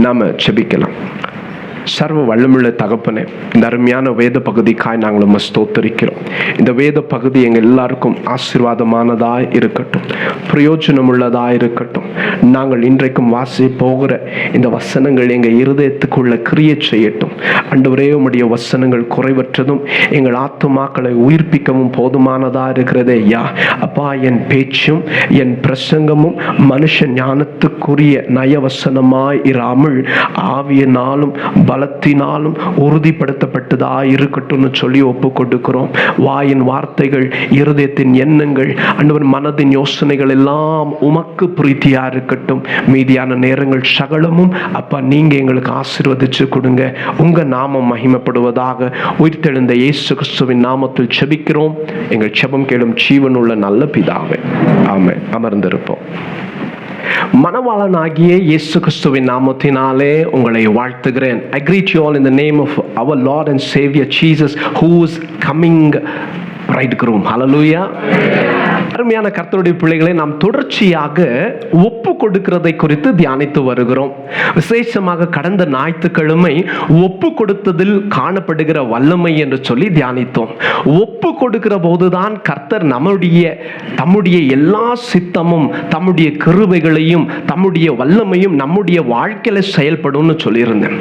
நாம ஜெபிக்கலாம். சர்வ வல்லமுள்ள தகப்பனே, இந்த அருமையான வேத பகுதிக்காய் நாங்கள் உம்மை ஸ்தோத்திரிக்கிறோம். இந்த வேத பகுதி எங்கள் எல்லாருக்கும் ஆசீர்வாதமானதாய் இருக்கட்டும், பிரயோஜனமுள்ளதாய் இருக்கட்டும். நாங்கள் இன்றைக்கும் வாசி போகிற இந்த வசனங்கள் எங்கள் இருதயத்துக்குள்ள கிரியை செய்யட்டும். ஆண்டவரே, உம்முடைய வசனங்கள் குறைவற்றதும் எங்கள் ஆத்துமாக்களை உயிர்ப்பிக்கவும் போதுமானதா இருக்கிறதே ஐயா. அப்பா, என் பேச்சும் என் பிரசங்கமும் மனுஷ ஞானத்துக்குரிய நயவசனமாய் இராமல் ஆவியினாலும் பலத்தினாலும் உறுதிப்படுத்தப்பட்டதா இருக்கட்டும்னு சொல்லி ஒப்பு கொடுக்கிறோம். வாயின் வார்த்தைகள், இருதயத்தின் எண்ணங்கள், ஆண்டவர் மனதின் யோசனைகள் எல்லாம் உமக்கு பிரீத்தியா இருக்கட்டும். மீதியான நேரங்கள் சகலமும் அப்பா நீங்க எங்களுக்கு ஆசீர்வதிச்சு கொடுங்க. உங்க நாமம் மகிமைப்படுவதாக. உயிர்த்தெழுந்த இயேசு கிறிஸ்துவின் நாமத்தில் ஜெபிக்கிறோம் எங்கள் ஜெபம் கேளும் ஜீவனுள்ள நல்ல பிதாவே, ஆமென். அமர்ந்திருப்போம். மணவாளனாகிய இயேசு கிறிஸ்துவின் நாமத்தினாலே உங்களை வாழ்த்துகிறேன். I greet you all in the name of our Lord and Savior Jesus, who is coming bridegroom. Hallelujah. அருமையான கர்த்தருடைய பிள்ளைகளை, நாம் தொடர்ச்சியாக ஒப்பு கொடுக்கிறதை குறித்து தியானித்து வருகிறோம். விசேஷமாக கடந்த ஞாயிற்றுக்கிழமை ஒப்பு கொடுத்ததில் காணப்படுகிற வல்லமை என்று சொல்லி தியானித்தோம். ஒப்பு கொடுக்கிற போதுதான் கர்த்தர் தம்முடைய எல்லா சித்தமும் தம்முடைய கிருபைகளையும் தம்முடைய வல்லமையும் நம்முடைய வாழ்க்கையில செயல்படும் சொல்லியிருந்தேன்.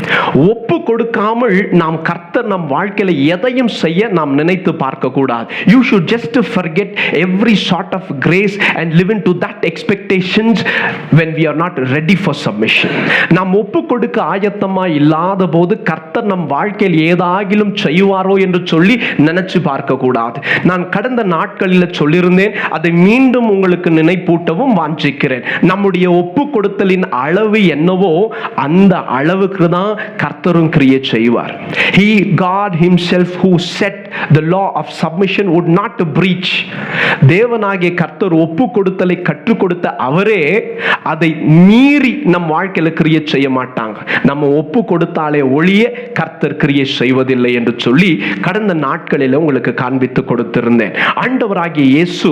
ஒப்பு கொடுக்காமல் நாம் கர்த்தர் நம் வாழ்க்கையில எதையும் செய்ய நாம் நினைத்து பார்க்க கூடாது. You should just forget every sort of grace and live into that expectations when we are not ready for submission. நாம் ஒப்பு கொடுக்க ஆயத்தமா இல்லாத போது கர்த்தர் நம் வாழ்க்கையில் ஏதாகிலும் செய்வாரோ என்று சொல்லி நினைச்சு பார்க்க கூடாது. நான் கடந்த நாட்களில் சொல்லியிருந்தேன், அதை மீண்டும் உங்களுக்கு நினைப்பூட்டவும் வாஞ்சிக்கிறேன். நம்முடைய ஒப்பு கொடுத்தலின் அளவு என்னவோ அந்த அளவுக்கு தான் கர்த்தரும் கிரியை செய்வார். God himself who set the law of submission would not breach. தேவனாகிய கர்த்தர் ஒப்பு கொடுத்தலை கற்றுக் கொடுத்த அவரே அதை மீறி நம் வாழ்க்கையில கிரியை செய்ய மாட்டாங்க. நம்ம ஒப்பு கொடுத்தாலே ஒழிய கர்த்தர் கிரியை செய்வதில்லை என்று சொல்லி கடந்த நாட்களில் உங்களுக்கு காண்பித்து கொடுத்திருந்தேன். ஆண்டவராகிய இயேசு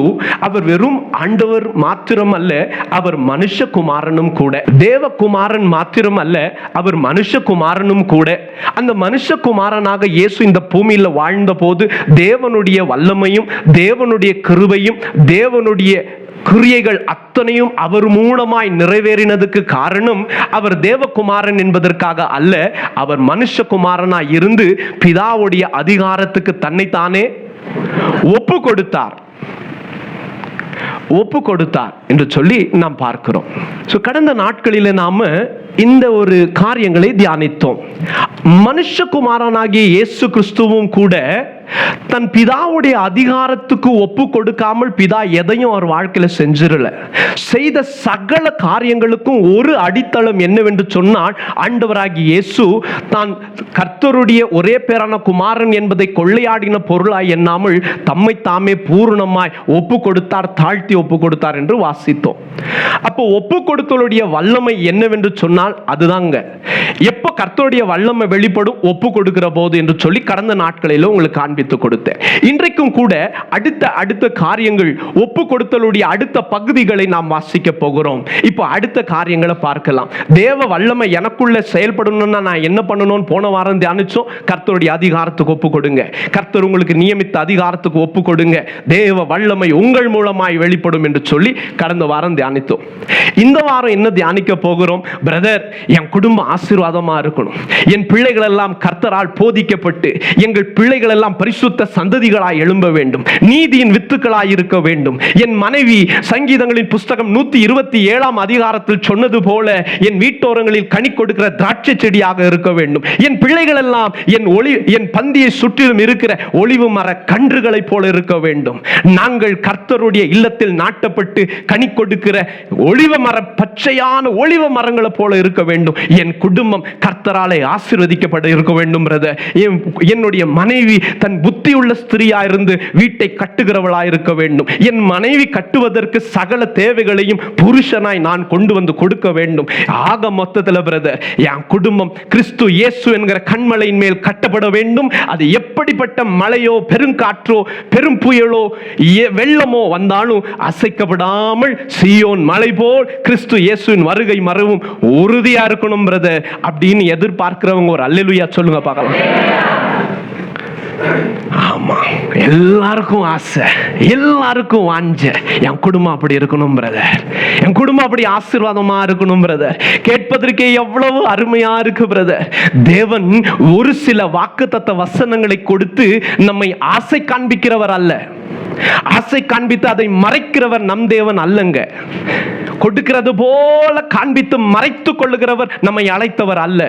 அவர் வெறும் ஆண்டவர் மாத்திரம் அல்ல, அவர் மனுஷகுமாரனும் கூட. தேவகுமாரன் மாத்திரம் அல்ல, அவர் மனுஷகுமாரனும் கூட. அந்த மனுஷகுமாரனாக இயேசு இந்த பூமியில் வாழ்ந்த போது தேவனுடைய வல்லமையும் தேவனுடைய கிருபையும் தேவனுடைய கிரியைகள் அத்தனையும் அவர் மூலமாய் நிறைவேறினதுக்கு காரணம் அவர் தேவகுமாரன் என்பதற்காக அல்ல, அவர் மனுஷகுமாரனாய் இருந்து பிதாவுடைய அதிகாரத்துக்கு தன்னைத்தானே ஒப்பு கொடுத்தார் என்று சொல்லி நாம் பார்க்கிறோம். கடந்த நாட்களில் நாம இந்த ஒரு காரியங்களை தியானித்தோம். மனுஷகுமாரனாகிய இயேசு கிறிஸ்துவும் கூட தன் பிதாவுடைய அதிகாரத்துக்கு ஒப்பு கொடுக்காமல் பிதா எதையும் அவர் வாழ்க்கையில செஞ்சிடல. செய்த சகல காரியங்களுக்கும் ஒரு அடித்தளம் என்னவென்று சொன்னால், ஆண்டவராகிய இயேசு தான் கர்த்தருடைய ஒரே பேரான குமாரன் என்பதை கொள்ளையாடின பொருளாய் எண்ணாமல் தம்மை தாமே பூரணமாய் ஒப்பு கொடுத்தார், தாழ்த்தி ஒப்பு கொடுத்தார் என்று வாசித்தோம். அப்போ ஒப்பு கொடுத்தலுடைய வல்லமை என்னவென்று சொன்னால் அதுதாங்க. எப்ப கர்த்தருடைய வல்லமை வெளிப்படும்? ஒப்பு கொடுக்கிற போது என்று சொல்லி கடந்த நாட்களில் உங்களுக்கு காண்பித்து கொடுத்தேன். இன்றைக்கும் கூட அடுத்த காரியங்கள், ஒப்பு கொடுத்தலுடைய அடுத்த பகுதிகளை நாம் வாசிக்க போகிறோம். இப்போ அடுத்த காரியங்களை பார்க்கலாம். தேவ வல்லமை எனக்குள்ள செயல்படணும்னா நான் என்ன பண்ணணும்? போன வாரம் தியானிச்சோம். கர்த்தருடைய அதிகாரத்துக்கு ஒப்பு கொடுங்க. கர்த்தர் உங்களுக்கு நியமித்த அதிகாரத்துக்கு ஒப்பு கொடுங்க. தேவ வல்லமை உங்கள் மூலமாய் வெளிப்படும் என்று சொல்லி கடந்த வாரம் தியானித்தோம். இந்த வாரம் என்ன தியானிக்க போகிறோம்? பிரதர், என் குடும்பம் ஆசீர்வாதமா இருக்கணும், என் பிள்ளைகள் எல்லாம் கர்த்தரால் போதிக்கப்பட்டு எங்கள் பிள்ளைகள் எல்லாம் பரிசுத்த சந்ததிகளாய் எழும்ப வேண்டும், நீதியின் வித்துக்களாய் இருக்க வேண்டும். என் மனைவி சங்கீதங்களின் புஸ்தகம் 127 அதிகாரத்தில் சொன்னது போல என் வீட்டோரங்களில் கனி கொடுக்கிற திராட்சை செடியாக இருக்க வேண்டும். என் பிள்ளைகள் எல்லாம் என் பந்தியை சுற்றிலும் இருக்கிற ஒலிவு மர கன்றுகளை போல இருக்க வேண்டும். நாங்கள் கர்த்தருடைய இல்லத்தில் நாட்டப்பட்டு கனி கொடுக்கிற ஒலிவ மர, பச்சையான ஒலிவ மரங்களை போல இருக்க வேண்டும். என் குடும்பம் கர்த்தராலே ஆசீர்வதிக்கப்பட இருக்க வேண்டும். என்னுடைய மனைவி தன் புத்தியுள்ள ஸ்திரியா இருந்து வீட்டை கட்டுகிறவளா இருக்க வேண்டும். என் மனைவி கட்டுவதற்கு சகல தேவைகளையும் புருஷனாய் நான் கொண்டு வந்து கொடுக்க வேண்டும். ஆக மொத்தத்தில் பிரதர், என் குடும்பம் கிறிஸ்து இயேசு என்கிற கண்மலையின் மேல் கட்டப்பட வேண்டும். அது எப்படிப்பட்ட மழையோ பெருங்காற்றோ பெரும் புயலோ வெள்ளமோ வந்தாலும் அசைக்கப்படாமல் சீயோன் மலை போல் கிறிஸ்து இயேசுவின் வருகை மறவும் உறுதியா இருக்கணும் பிரதர் அப்படின்னு எதிர்பார்க்கிறவங்க ஒரு அல்லேலூயா சொல்லுங்க பார்க்கலாம். ஆமா, எல்லாருக்கும் ஆசை, எல்லாருக்கும் வாஞ்ச, என் குடும்பம் அப்படி இருக்கணும் பிரதர், என் குடும்பம் அப்படி ஆசீர்வாதமா இருக்கணும் பிரதர். கேட்பதற்கே எவ்வளவு அருமையா இருக்கு பிரதர். தேவன் ஒரு சில வாக்குத்தத்த வசனங்களை கொடுத்து நம்மை ஆசை காண்பிக்கிறவர் அல்ல, ஆசை காண்பித்து அதை மறைக்கிறவர் நம் தேவன் அல்லங்க. கொடுக்கிறது போல காண்பித்து மறைத்துக் கொள்ளுகிறவர் நம்மை அழைத்தவர் அல்ல.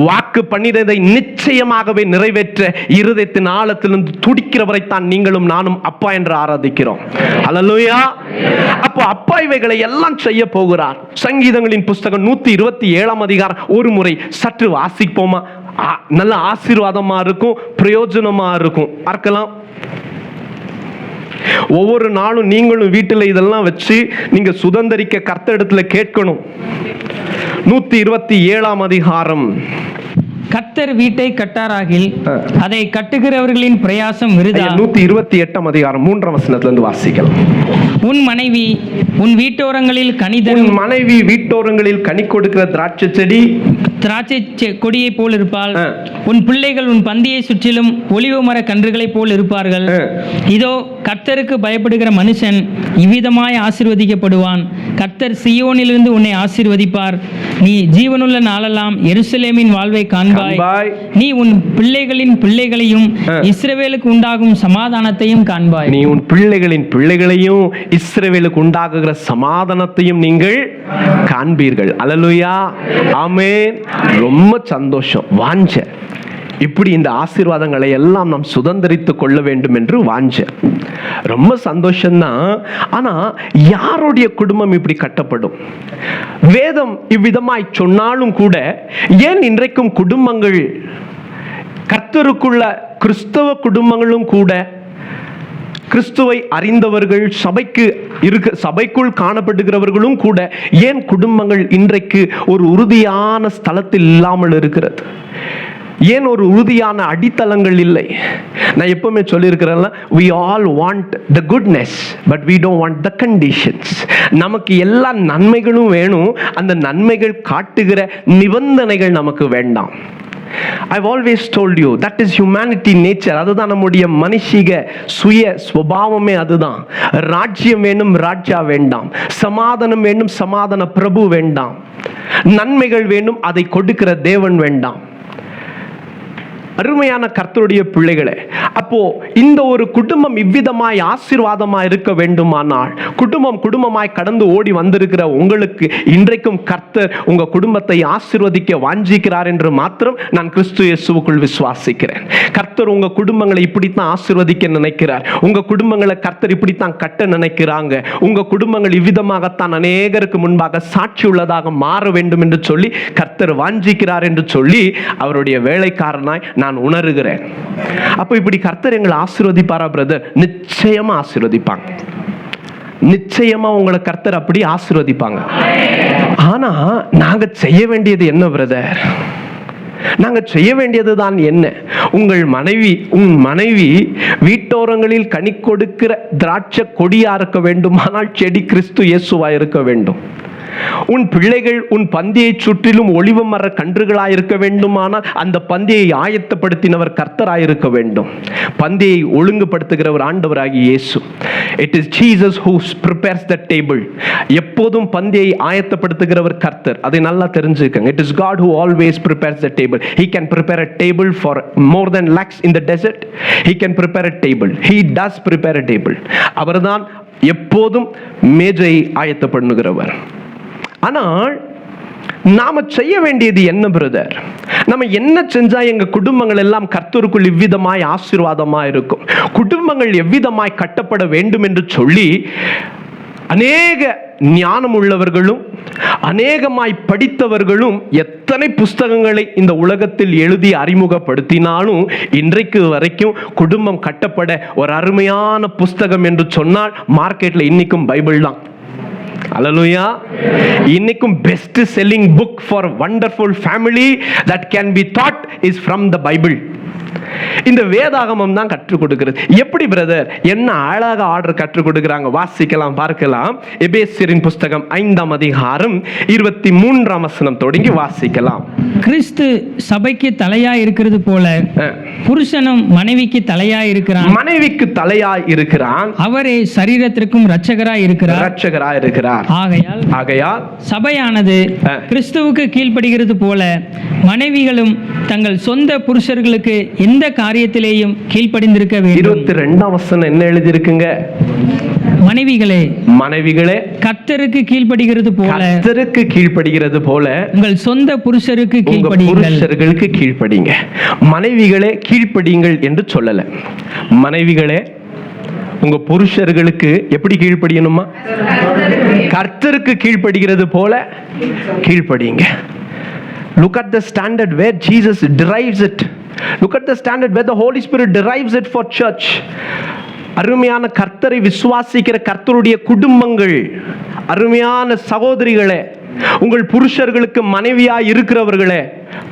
வாக்கு பண்ணினதை நிச்சயமாகவே நிறைவேற்ற இருதயத்தின் ஆழத்திலிருந்து துடிக்கிறவரை தான் நீங்களும் நானும் அப்பா என்று ஆராதிக்கிறோம். அல்லேலூயா. அப்போ அப்பா இவைகளை எல்லாம் செய்ய போகிறார். சங்கீதங்களின் புஸ்தகம் 127 அதிகாரம் ஒரு முறை சற்று வாசிப்போமா? நல்ல ஆசீர்வாதமா இருக்கும், பிரயோஜனமா இருக்கும். பார்க்கலாம். ஒவ்வொரு நாளும் நீங்களும் வீட்டில் இதெல்லாம் வச்சு நீங்க சுதந்திரிக்க கர்த்தரிடத்துல கேட்கணும். 127 அதிகாரம். கர்த்தர் வீட்டை கட்டாராகில் அதை கட்டுகிறவர்களின் பிரயாசம் விருதா. 128 அதிகாரம் 3 வசனத்திலிருந்து வாசிக்கலாம். உன் மனைவி உன் வீட்டோரங்களில் கனி தரும், உன் மனைவி வீட்டோரங்களில் கனி கொடுக்கிற திராட்சை கொடியை போல் இருப்பாள். உன் பிள்ளைகள் உன் பந்தியை சுற்றிலும் ஒலிவ மர கன்றுகளை போல் இருப்பார்கள். இதோ கர்த்தருக்கு பயப்படுகிற மனுஷன் இவ்விதமாய் ஆசீர்வதிக்கப்படுவான். கர்த்தர் சீயோனிலிருந்து உன்னை ஆசீர்வதிப்பார். நீ ஜீவனுள்ள நாளெல்லாம் எருசலேமின் வாழ்வை காண்பாய். நீ உன் பிள்ளைகளின் பிள்ளைகளையும் இஸ்ரவேலுக்கு உண்டாகும் சமாதானத்தையும் காண்பாய். நீ உன் பிள்ளைகளின் பிள்ளைகளையும் இஸ்ரவேலுக்கு உண்டாகுகிற சமாதானத்தையும் நீங்கள் காண்பீர்கள். அல்லேலூயா. ஆமென். ரொம்ப சந்தோஷம். வாஞ்ச இப்படி இந்த ஆசீர்வாதங்களை எல்லாம் நாம் சுதந்திரித்துக் கொள்ள வேண்டும் என்று வாஞ்ச. ரொம்ப சந்தோஷம்தான். ஆனா யாருடைய குடும்பம் இப்படி கட்டப்படும்? வேதம் இவ்விதமாய் சொன்னாலும் கூட ஏன் இன்றைக்கும் குடும்பங்கள், கர்த்தருக்குள்ள கிறிஸ்தவ குடும்பங்களும் கூட, கிறிஸ்துவை அறிந்தவர்கள், சபைக்குள் காணப்படுகிறவர்களும் கூட, ஏன் குடும்பங்கள் இன்றைக்கு ஒரு உறுதியான ஸ்தலத்தில் இல்லாமல் இருக்கிறது? ஏன் ஒரு உறுதியான அடித்தளங்கள் இல்லை? நான் எப்பவுமே சொல்லியிருக்கிறேன், we all want the goodness but we don't want the conditions. நமக்கு எல்லா நன்மைகளும் வேணும், அந்த நன்மைகள் காட்டுகிற நிபந்தனைகள் நமக்கு வேண்டாம். I've always told you that is humanity nature. அதுதான் நம்முடைய மனுஷிக சுய சுபாவமே. அதுதான். ராஜ்யம் வேணும், ராஜா வேண்டாம். சமாதானம் வேணும், சமாதான பிரபு வேண்டாம். நன்மைகள் வேணும், அதை கொடுக்கிற தேவன் வேண்டாம். அருமையான கர்த்தருடைய பிள்ளைகளே, அப்போ இந்த ஒரு குடும்பம் இவ்விதமாய் ஆசீர்வாதமாய் இருக்க வேண்டுமானால், குடும்பமாய் கடந்து ஓடி வந்திருக்கிற உங்களுக்கு இன்றைக்கும் கர்த்தர் உங்க குடும்பத்தை ஆசீர்வதிக்க வாஞ்சிக்கிறார் என்று மாத்திரம் நான் கிறிஸ்து இயேசுவுக்குள் விசுவாசிக்கிறேன். கர்த்தர் உங்க குடும்பங்களை இப்படித்தான் ஆசீர்வதிக்க நினைக்கிறார். உங்க குடும்பங்களை கர்த்தர் இப்படித்தான் கட்ட நினைக்கிறாங்க. உங்க குடும்பங்கள் இவ்விதமாகத்தான் அநேகருக்கு முன்பாக சாட்சி உள்ளதாக மாற வேண்டும் என்று சொல்லி கர்த்தர் வாஞ்சிக்கிறார் என்று சொல்லி அவருடைய வேலைக்காரனாய் நான் உணர்கிறேன். அப்ப இப்படி கர்த்தர் எங்களை ஆசீர்வதிப்பாரா பிரதர்? நிச்சயமா ஆசீர்வதிப்பாங்க. நிச்சயமா உங்களை கர்த்தர் அப்படி ஆசீர்வதிப்பாங்க. ஆனா நாங்க செய்ய வேண்டியது என்ன பிரதர்? நாங்க செய்ய வேண்டியதுதான் என்ன? உன் மனைவி வீட்டோரங்களில் கனி கொடுக்கிற திராட்சை கொடியா இருக்க வேண்டுமானால் செடி கிறிஸ்து இயேசுவா இருக்க வேண்டும். உன் பிள்ளைகள் உன் பந்தியை சுற்றிலும் ஒலிவ மர கன்றுகளாய் இருக்க வேண்டுமானால் அந்த பந்தியை ஆயத்தப்படுத்தினவர் கர்த்தராயிருக்க வேண்டும். பந்தியை ஒழுங்குபடுத்துகிறவர் ஆண்டவராகிய இயேசு. It is Jesus who prepares the table. எப்போதும் பந்தியை ஆயத்தப்படுத்துகிறவர் கர்த்தர். அதை நல்லா தெரிஞ்சுக்கங்க. It is God who always prepares the table. He can prepare a table for more than lakhs in the desert. He can prepare a table. He does prepare a table. அவர்தான் எப்போதும் மேஜை ஆயத்தப்படுகிறவர். ஆனால் நாம செய்ய வேண்டியது என்ன பிரதர்? நம்ம என்ன செஞ்சா எங்க குடும்பங்கள் எல்லாம் கர்த்தருக்குள் இவ்விதமாய் ஆசீர்வாதமா இருக்கும்? குடும்பங்கள் எவ்விதமாய் கட்டப்பட வேண்டும் என்று சொல்லி அநேக ஞானம் உள்ளவர்களும் அநேகமாய் படித்தவர்களும் எத்தனை புஸ்தகங்களை இந்த உலகத்தில் எழுதி அறிமுகப்படுத்தினாலும் இன்றைக்கு வரைக்கும் குடும்பம் கட்டப்பட ஒரு அருமையான புஸ்தகம் என்று சொன்னால் மார்க்கெட்ல இன்னைக்கும் பைபிள் தான். Hallelujah. இன்னைக்கும் best selling book for wonderful family that can be taught is from the Bible. இந்த வேதாகமம் தான் கற்றுக் கொடுக்கிறது. எப்படி பிரதர்? என்ன அழகாக ஆர்டர் கற்றுக் கொடுக்கிறாங்க. வாசிக்கலாம், பார்க்கலாம். எபேசியரின் புஸ்தகம் 5ஆம் அதிகாரம் 23ஆம் வசனம் தொடங்கி வாசிக்கலாம். கிறிஸ்து சபைக்கு தலையாய் இருக்கிறது போல புருஷனும் மனைவிக்கு தலையாய் இருக்கிறான். மனைவிக்கு தலையாய் இருக்கிறான். அவரே சரீரத்திற்கும் இரட்சகராய் இருக்கிறார். ஆகையால் சபையானது கிறிஸ்துவுக்கு கீழ்ப்படுகிறது போல மனைவிகளும் தங்கள் சொந்த புருஷர்களுக்கு எந்த காரியத்திலேயும் கீழ்ப்படிந்திருக்க வேண்டும். 22ஆம் வசனம் என்ன எழுதி இருக்குங்க? மனைவிகளே கர்த்தருக்கு கீழ்ப்படுகிறது போல உங்கள் சொந்த புருஷருக்கு கீழ்ப்படிங்க. மனைவிகளே கீழ்ப்படியுங்கள் என்று சொல்லல. மனைவிகளே உங்க புருஷர்களுக்கு எப்படி கீழ்ப்படியணுமா? கர்த்தருக்கு கீழ்ப்படுகிறது போல கீழ்ப்படியுங்க. Look at the standard where Jesus derives it. Look at the standard where the Holy Spirit derives it for church. அருமையான கர்த்தரை விசுவாசிக்கிற கர்த்தருடைய குடும்பங்கள், அருமையான சகோதரிகளே, உங்கள் புருஷர்களுக்கு மனைவியா இருக்கிறவர்களே,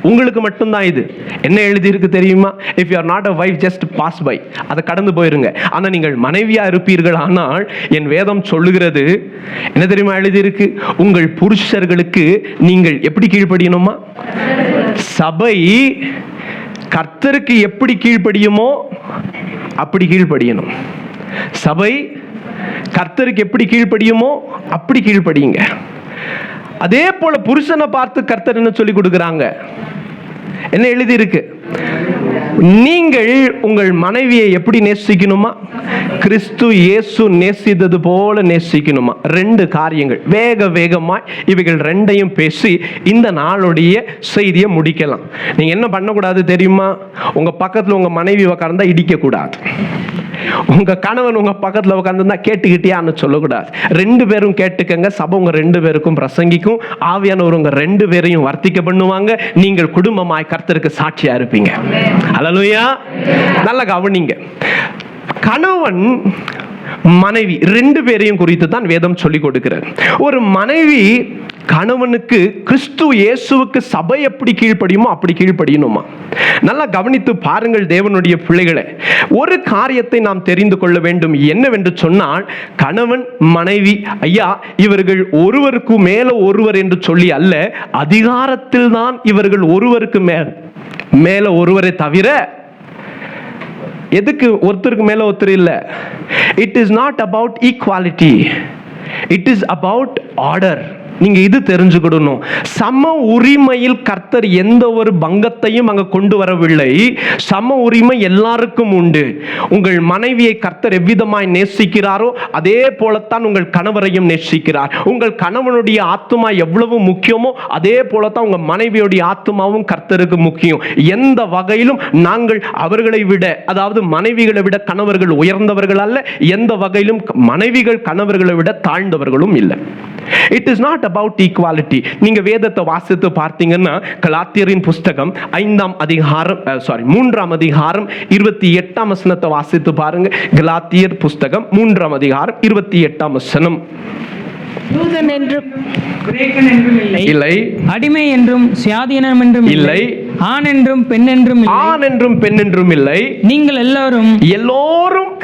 உங்களுக்கு மட்டும்தான் இது. என்ன எழுதி இருக்கு தெரியுமா? If you are not a wife, just pass by. அதை கடந்து போயிருங்க. ஆனா நீங்கள் மனைவியா இருப்பீர்கள். ஆனால் என் வேதம் சொல்லுகிறது என்ன தெரியுமா எழுதி இருக்கு? உங்கள் புருஷர்களுக்கு நீங்கள் எப்படி கீழ்ப்படியணுமா? சபை கர்த்தருக்கு எப்படி கீழ்ப்படியுமோ அப்படி கீழ்ப்படியணும். சபை கர்த்தருக்கு எப்படி கீழ்ப்படியுமோ அப்படி கீழ்ப்படியுங்க. அதே போல புருஷனை பார்த்து கர்த்தர் என்ன சொல்லி கொடுக்குறாங்க? என்ன எழுதி இருக்கு? நீங்கள் உங்கள் மனைவியை எப்படி நேசிக்கணுமா? கிறிஸ்து இயேசு நேசித்தது போல நேசிக்கணுமா? 2 காரியங்கள் வேகமாய் இவைகள் 2ஐயும் பேசி இந்த நாளுடைய செய்தியை முடிக்கலாம். நீங்க என்ன பண்ணக்கூடாது தெரியுமா? உங்க பக்கத்துல உங்க மனைவி உட்கார்ந்தா இடிக்க கூடாது. உங்க கணவன் உங்க பக்கத்துல உட்கார்ந்து கேட்டுக்கிட்டியான்னு சொல்லக்கூடாது. 2 பேரும் கேட்டுக்கங்க. சபை உங்க 2 பேருக்கும் பிரசங்கிக்கும். ஆவியானவர் உங்க 2 பேரையும் வர்த்திக்க பண்ணுவாங்க. நீங்கள் குடும்பமாய் கர்த்தருக்கு சாட்சியா இருப்பீங்க. அல்லேலூயா. நல்ல கவனிங்க. கணவன் மனைவி 2 பேரையும் குறித்து தான் வேதம் சொல்லிக் கொடுக்கிறது. ஒரு மனைவி கணவனுக்கு கிறிஸ்து இயேசுவுக்கு சபை எப்படி கீழ்ப்படியுமோ அப்படி கீழ்ப்படியணுமா? நல்லா கவனித்து பாருங்கள் தேவனுடைய பிள்ளைகளே. ஒரு காரியத்தை நாம் தெரிந்து கொள்ள வேண்டும். என்னவென்று சொன்னால், கணவன் மனைவி ஐயா இவர்கள் ஒருவருக்கு மேல ஒருவர் என்று சொல்லி அல்ல, அதிகாரத்தில் தான் இவர்கள் ஒருவருக்கு மேல ஒருவரை தவிர எதுக்கு ஒருத்தருக்கு மேல ஒருத்தர் இல்ல. It is not about equality, it is about order. நீங்க இது தெரிஞ்சுக்கிடணும். சம உரிமையில் கர்த்தர் எந்த ஒரு பங்கத்தையும் அங்க கொண்டு வரவில்லை. சம உரிமை எல்லாருக்கும் உண்டு. உங்கள் மனைவியை கர்த்தர் எவ்விதமாய் நேசிக்கிறாரோ அதே போலத்தான் உங்கள் கணவரையும் நேசிக்கிறார். உங்கள் கணவனுடைய ஆத்துமா எவ்வளவு முக்கியமோ அதே போலத்தான் உங்க மனைவியுடைய ஆத்துமாவும் கர்த்தருக்கு முக்கியம். எந்த வகையிலும் நாங்கள் அவர்களை விட, அதாவது மனைவிகளை விட கணவர்கள் உயர்ந்தவர்கள் அல்ல. எந்த வகையிலும் மனைவிகள் கணவர்களை விட தாழ்ந்தவர்களும் இல்லை. It is not about equality. நீங்க வேதத்தை வாசித்து பார்த்தீங்கன்னா கலாத்தியரின் புஸ்தகம் 3ஆம் அதிகாரம் 28ஆம் வசனத்தை வாசித்து பாருங்க. கலாத்தியர் புஸ்தகம் 3ஆம் அதிகாரம் 28ஆம் வசனம். யூதன் என்றும் கிரேக்கன் என்றும் இல்லை, அடிமை என்றும் சுயாதீனம் என்றும் இல்லை, ஆண் என்றும் பெண் என்றும் இல்லை, நீங்கள் எல்லோரும்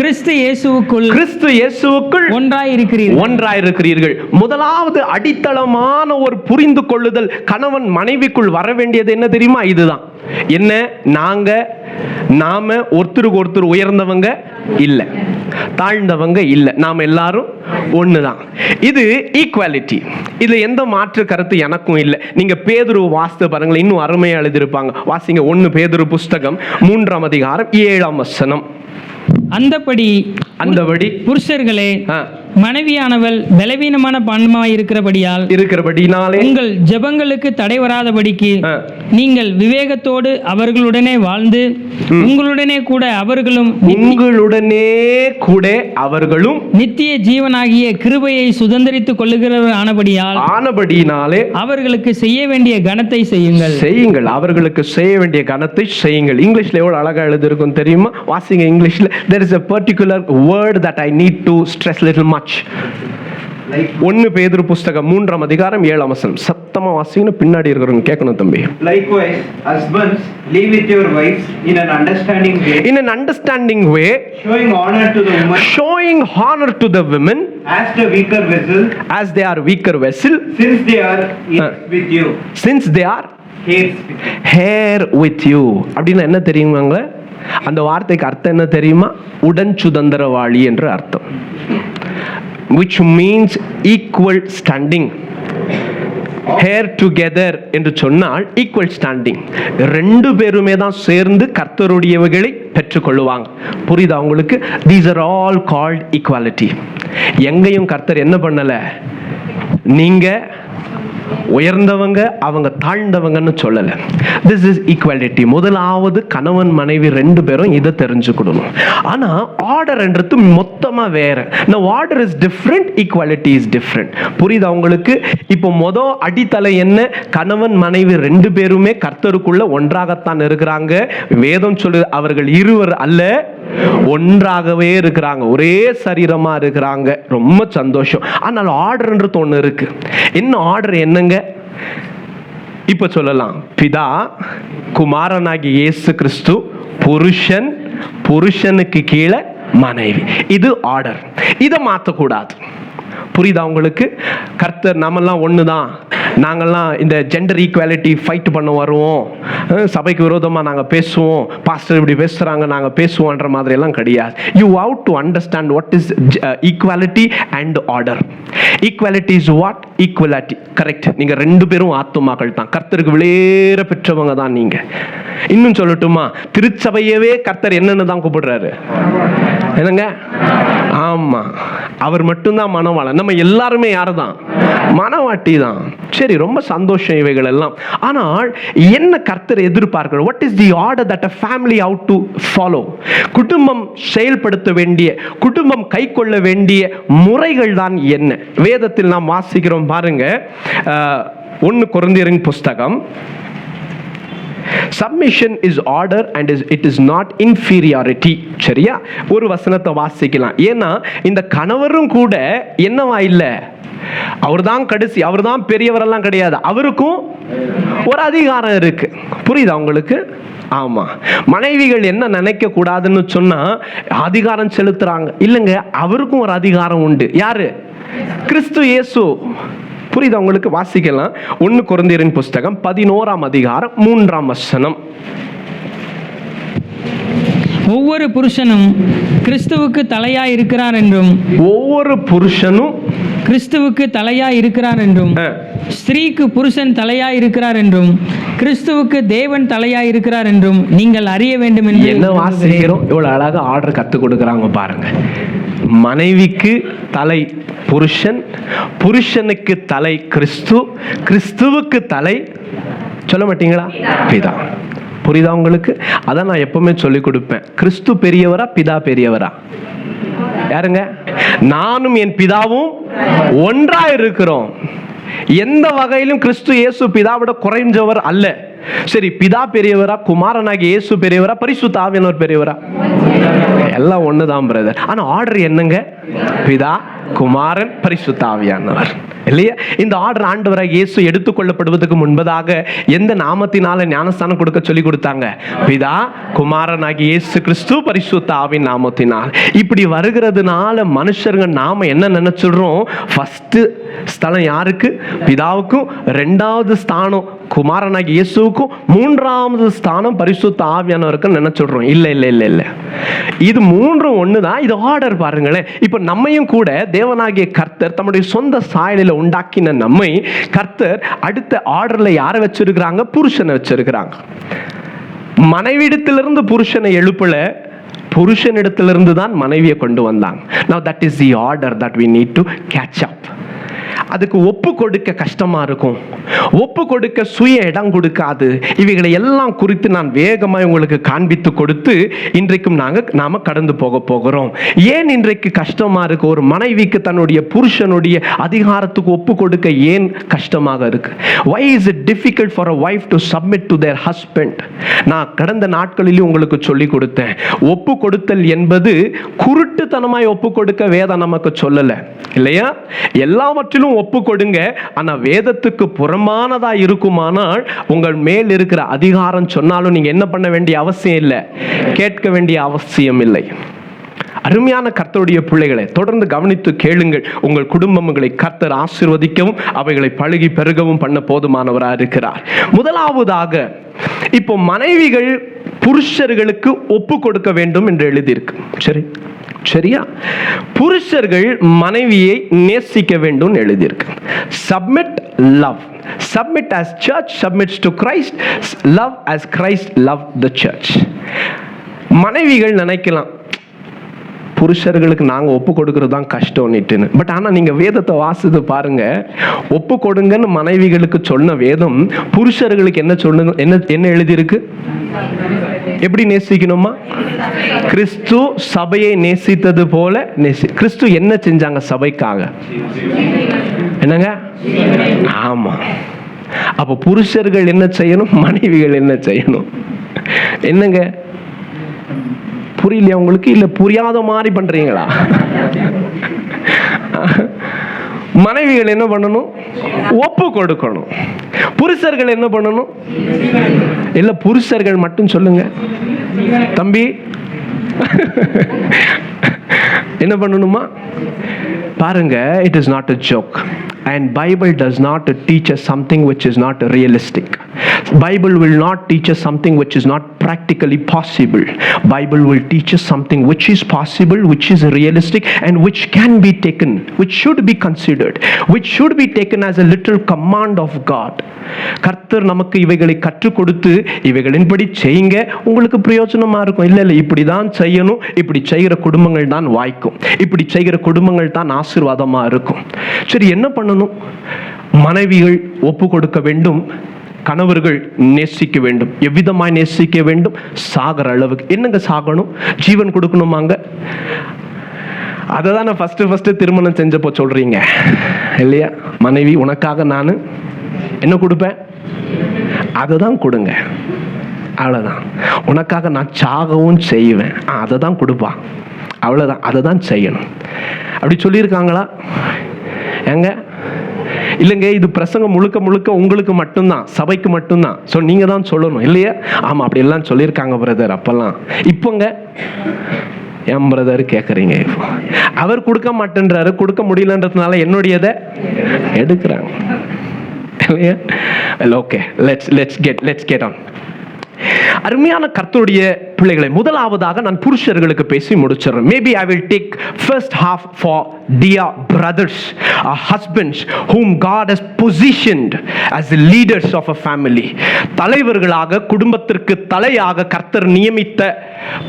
கிறிஸ்து இயேசுவுக்குள் ஒன்றாயிருக்கிறீர்கள். முதலாவது அடித்தளமான ஒரு புரிந்து கொள்ளுதல் கணவன் மனைவிக்குள் வர வேண்டியது என்ன தெரியுமா? இதுதான். என்ன? நாம ஒருத்தருக்கு ஒருத்தர் உயர்ந்தவங்க இல்ல, தாழ்ந்தவங்க இல்ல, நாம எல்லாரும் ஒண்ணுதான். இது ஈக்குவாலிட்டி. இதுல எந்த மாற்று கருத்து எனக்கும் இல்லை. நீங்க பேதுரு வாசித்து பாருங்களேன், இன்னும் அருமையா எழுதியிருப்பாங்க. வாசிங்க 1 பேதுரு புஸ்தகம் 3ஆம் அதிகாரம் 7ஆம் வசனம். அந்தபடி புருஷர்களே, மனைவியானவள் பலவீனமான பாண்டமாய் இருக்கிறபடியால் உங்கள் ஜெபங்களுக்கு தடை வராதபடிக்கு நீங்கள் விவேகத்தோடு அவர்களுடனே வாழ்ந்து உங்களுடனே கூட அவர்களும் நித்திய ஜீவனாகிய கிருபையை சுதந்தரித்துக் கொள்ளுகிறவர் ஆனபடியாலே அவர்களுக்கு செய்ய வேண்டிய கனத்தை செய்யுங்கள். அவர்களுக்கு செய்ய வேண்டிய கனத்தை செய்யுங்கள். இங்கிலீஷ்ல எவ்வளவு அழகா எழுதிருக்கும் தெரியுமா? வாசிங்க இங்கிலீஷ்ல. There is a particular word that I need to stress little much. 1 பேதுரு புஸ்தகம் 3ஆம் அதிகாரம் 7ஆம் வசனம். சத்தமா வாசிங்கன்னு பின்னாடி இருக்கிறவங்க கேட்கணும் தம்பி. Likewise, husbands, live with your wives in an understanding way, showing honor to the women, as the weaker vessel, since they are heirs with you. Heir with you அப்படின்னா என்ன தெரியுமாங்க? அந்த வார்த்தைக்கு அர்த்தம் என்ன தெரியுமா? உடன் சுதந்திரவாளி என்று அர்த்தம். which means equal standing. Heir together என்று சொன்னால் equal standing. ரெண்டு பேருமே தான் சேர்ந்து கர்த்தருடையவைகளை பெற்றுக்கொள்ளுவாங்க. புரியுதா உங்களுக்கு? These are all called equality. எங்கேயும் கர்த்தர் என்ன பண்ணல, நீங்க உயர்ந்தவங்க அவங்க தாழ்ந்தவங்கன்னு சொல்லல. This is equality. முதலாவது கணவன் மனைவி ரெண்டு பேரும் இதை தெரிஞ்சுக்கணும். ஆனா ஆர்டர்ன்றது மொத்தமா வேற. Order is different, equality is different. புரியுதா உங்களுக்கு? இப்போ அடித்தலை என்ன? கணவன் மனைவி ரெண்டு பேருமே கர்த்தருக்குள்ள ஒன்றாகத்தான் இருக்கிறாங்க. வேதம் சொல்லு அவர்கள் இருவர் அல்ல, ஒன்றாகவே இருக்கிறாங்க, ஒரே சரீரமா இருக்கிறாங்க. ரொம்ப சந்தோஷம். ஆனால் ஆர்டர்ன்றது ஒண்ணு இருக்கு. என்ன ஆர்டர் என்னங்க? இப்ப சொல்லலாம், பிதா, குமாரனாகி இயேசு கிறிஸ்து, புருஷன், புருஷனுக்கு கீழே மனைவி. இது ஆர்டர். இதை மாற்றக்கூடாது. புரியுதா உங்களுக்கு? கர்த்தர் நம்மெல்லாம் ஒண்ணுதான், நாங்கள்லாம் இந்த ஜெண்டர் ஈக்குவாலிட்டி ஃபைட் பண்ண வருவோம், சபைக்கு விரோதமாக நாங்கள் பேசுவோம், பாஸ்டர் இப்படி பேசுகிறாங்க நாங்கள் பேசுவோன்ற மாதிரி எல்லாம் கிடையாது. You have to understand what is equality and order. Equality is what? Equality correct. நீங்கள் ரெண்டு பேரும் ஆத்துமாக்கள் தான், கர்த்தருக்கு விளையேற பெற்றவங்க தான் நீங்க. இன்னும் சொல்லட்டுமா, திருச்சபையவே கர்த்தர் என்னன்னு தான் கூப்பிடுறாரு. என்னங்க? ஆமா, அவர் மட்டும்தான் மனவாளன். நம்ம எல்லாருமே யாரு தான்? மனவாட்டி தான். சரி, ரொம்ப சந்தோஷம் இவைகள் எல்லாம். ஆனால் என்ன கர்த்தர் எதிர்பார்க்கிறார்? What is the order that a family how to follow? குடும்பம் செயல்படுத்த வேண்டிய, குடும்பம் கைக்கொள்ள வேண்டிய முறைகள் தான் என்ன? வேதத்தில் நாம் வாசிக்கிறோம் பாருங்க. 1 கொரிந்தியரின் புஸ்தகம். Submission is order and it is not inferiority. சரியா? ஒரு வசனத்தை வாசிக்கலாம். ஏன்னா இந்த கணவரும் கூட என்னவா இல்ல, அவர்தான் கடைசி, அவர்தான் பெரியவரெல்லாம் கிடையாது, அவருக்கும் ஒரு அதிகாரம் இருக்கு. புரியுதா உங்களுக்கு? ஆமா. மனைவிகள் என்ன நினைக்க கூடாதுன்னு சொன்னா அதிகாரம் செலுத்துறாங்க. இல்லைங்க, அவருக்கும் ஒரு அதிகாரம் உண்டு. யாரு? கிறிஸ்து இயேசு. புரியுதா உங்களுக்கு? வாசிக்கலாம். 1 கொரிந்தியரின் புஸ்தகம் 11ஆம் அதிகாரம் 3ஆம் வசனம். ஒவ்வொரு புருஷனும் கிறிஸ்துவுக்கு தலையாய் இருக்கிறார் என்றும், ஒவ்வொரு புருஷனும் கிறிஸ்துவுக்கு தலையாய் இருக்கிறார் என்றும், ஸ்திரீக்கு புருஷன் தலையாய் இருக்கிறார் என்றும், கிறிஸ்துவுக்கு தேவன் தலையாய் இருக்கிறார் என்றும் நீங்கள் அறிய வேண்டும் என்று. என்ன வாசிக்கிறோம்? இவ்வளவு அழகா ஆர்டர் கத்து கொடுக்கறாங்க பாருங்க. மனைவிக்கு தலை புருஷன், புருஷனுக்கு தலை கிறிஸ்து, கிறிஸ்துவுக்கு தலை சொல்ல மாட்டீங்களா? பிதா. புரியுதா உங்களுக்கு? அதான் நான் எப்பவுமே சொல்லி கொடுப்பேன். கிறிஸ்து பெரியவரா, பிதா பெரியவரா? யாருங்க? நானும் என் பிதாவும் ஒன்றா இருக்கிறோம். எந்த வகையிலும் கிறிஸ்து இயேசு பிதாவிட குறைஞ்சவர் அல்ல. சரி, பிதா பெரியவரா, குமாரனாகி இயேசு பெரியவரா, பரிசுத்த ஆவியானவர் பெரியவரா? எல்லாம் ஒண்ணுதான் பிரதர். ஆனா ஆர்டர் என்னங்க? பிதா, குமாரன், பரிசுத்த ஆவியானவர். இல்லையா? இந்த ஆர்டர் ஆண்டவராக இயேசு எடுத்துக்கொள்ளப்படுவதற்கு முன்பதாக எந்த நாமத்தினால ஞானஸ்தானம் கொடுக்க சொல்லி கொடுத்தாங்க? பிதா, குமாரனாகி இயேசு கிறிஸ்து, பரிசுத்த ஆவியின் நாமத்தினால். இப்படி வருகிறதுனால மனுஷருங்க நாம என்ன நினைச்சிடுறோம்? ஃபர்ஸ்ட் ஸ்தானம் யாருக்கு? பிதாவுக்கும். 2வது ஸ்தானம் குமாரனாகி இயேசுவுக்கும். 3வது ஸ்தானம் பரிசுத்த ஆவியானவருக்கு நினைச்சிடுறோம். இல்ல இல்ல இல்ல இல்ல, இது 3ம் ஒண்ணுதான். இது ஆர்டர் பாருங்களேன். இப்ப நம்மையும் கூட தேவனாகிய கர்த்தர் தம்முடைய சொந்த சாயலில் உண்டாக்கின நம்மை கர்த்தர் அடுத்த ஆர்டர்ல யாரை வச்சிருக்கிறாங்க? புருஷனை வச்சிருக்கிறாங்க. மனைவியிடத்திலிருந்து புருஷனை எழுப்பல, புருஷனிடத்திலிருந்து தான் மனைவியை கொண்டு வந்தாங்க. Now that is the order that we need to catch up. அதுக்கு ஒப்பு கொடுக்க கஷ்டமா இருக்கும், ஒப்பு கொடுக்க சுய இடம் கொடுக்காது. இவைகளை எல்லாம் குறித்து நான் வேகமாக உங்களுக்கு காண்பித்து கொடுத்து இன்றைக்கும் நாம கடந்து போகிறோம். ஏன் இன்றைக்கு கஷ்டமா இருக்கு? ஒரு மனைவிக்கு தன்னுடைய புருஷனுடைய அதிகாரத்துக்கு ஒப்பு கொடுக்க ஏன் கஷ்டமாக இருக்கு? Why is it difficult for a wife to submit to their husband? நான் கடந்த நாட்களில் உங்களுக்கு சொல்லி கொடுத்தேன். ஒப்பு கொடுத்தல் என்பது குருட்டுத்தனமாய் ஒப்பு கொடுக்க வேதம் நமக்கு சொல்லல, இல்லையா? எல்லாவற்றிலும் ஒப்பு கொடுங்க. ஆனா வேதத்துக்கு புறமானதா இருக்குமானால் உங்கள் மேல் இருக்கிற அதிகாரம் சொன்னாலும் நீங்க என்ன பண்ண வேண்டிய அவசியம் இல்லை, கேட்க வேண்டிய அவசியம் இல்லை. அருமையான கர்த்தருடைய பிள்ளைகளை தொடர்ந்து கவனித்து கேளுங்கள். உங்கள் குடும்பங்களை கர்த்தர் ஆசீர்வதிக்கவும் அவைகளை பழுகி பெருகவும் பண்ண போதுமானவராக இருக்கிறார். முதலாவதாக, இப்போ மனைவிகள் புருஷர்களுக்கு ஒப்பு கொடுக்க வேண்டும் என்று எழுதியிருக்கு. சரியா? புருஷர்கள் மனைவியை நேசிக்க வேண்டும் எழுதியிருக்கு. Submit, love. Submit as church submits to Christ, love as Christ loved the church. மனைவிகள் நினைக்கலாம் புருஷர்களுக்கு நாங்க ஒப்பு கொடுக்கிறது தான் கஷ்டம்னுட்டுன்னு. பட் ஆனா நீங்க வேதத்தை வாசித்து பாருங்க, ஒப்பு கொடுங்கன்னு மனைவிகளுக்கு சொன்ன வேதம் புருஷர்களுக்கு என்ன சொல்லுங்க, என்ன எழுதியிருக்கு? எப்படி நேசிக்கணுமா? கிறிஸ்து சபையை நேசித்தது போல கிறிஸ்து என்ன செஞ்சாங்க சபைக்காக? என்னங்க? ஆமா. அப்ப புருஷர்கள் என்ன செய்யணும், மனைவிகள் என்ன செய்யணும்? என்னங்க புரியலையா உங்களுக்கு? இல்ல புரியாத மாதிரி பண்றீங்களா? மனைவிகள் என்ன பண்ணணும்? ஒப்பு கொடுக்கணும். புருஷர்கள் என்ன பண்ணணும்? இல்ல புருஷர்கள் மட்டும் சொல்லுங்க தம்பி. என்ன பண்ணணுமா? பாருங்க, it is not a joke and Bible does not teach us something which is not realistic. Bible will not teach us something which is not practically possible. Bible will teach us something which is possible, which is realistic and which can be taken, which should be considered, which should be taken as a literal command of God. கர்த்தர் நமக்கு இவைகளை கற்றுக் கொடுத்து இவைகளின்படி செய்யுங்க, உங்களுக்கு பிரயோஜனமா இருக்கும். இல்ல இப்படிதான் செய்யணும், இப்படி செய்கிற குடும்பங்கள் தான் வாய்க்கும், இப்படி செய்கிற குடும்பங்கள் தான் ஆசீர்வாதமா இருக்கும். சரி, என்ன பண்ணணும்? மனைவிகள் ஒப்பு கொடுக்க வேண்டும், கணவர்கள் நேசிக்க வேண்டும். எவ்விதமாய் நேசிக்க வேண்டும்? சாகர அளவுக்கு. என்னங்க சாகணும்? ஜீவன் கொடுக்கணுமாங்க? அதை தானே ஃபர்ஸ்ட் திருமணம் செஞ்சப்போ சொல்றீங்க இல்லையா? மனைவி உனக்காக நான் என்ன கொடுப்பேன், அதை தான் கொடுங்க, அவ்வளோதான். உனக்காக நான் சாகவும் செய்வேன், அதை தான் கொடுப்பான், அவ்வளோதான், அதை தான் செய்யணும். அப்படி சொல்லியிருக்காங்களா? ஏங்க இல்லைங்க, இது பிரசங்கம் முழுக்க முழுக்க உங்களுக்கு மட்டும்தான், சபைக்கு மட்டும்தான். ஸோ நீங்கள் தான் சொல்லணும் இல்லையா? ஆமாம், அப்படி எல்லாம் சொல்லியிருக்காங்க பிரதர். அப்பெல்லாம் இப்போங்க என் பிரதர் கேட்குறீங்க, இப்போ அவர் கொடுக்க மாட்டேன்றாரு, கொடுக்க முடியலன்றதுனால என்னுடையதை எடுக்கிறாங்க இல்லையா? Okay, let's get on. அருமையான கர்த்தருடைய பிள்ளைகளை, முதலாவதாக நான் புருஷர்களுக்கு பேசி முடிச்சிடுறேன். Maybe I will take first half for dear brothers, husbands whom God has positioned as the leaders of a family. தலைவர்களாக, குடும்பத்திற்கு தலையாக கர்த்தர் நியமித்த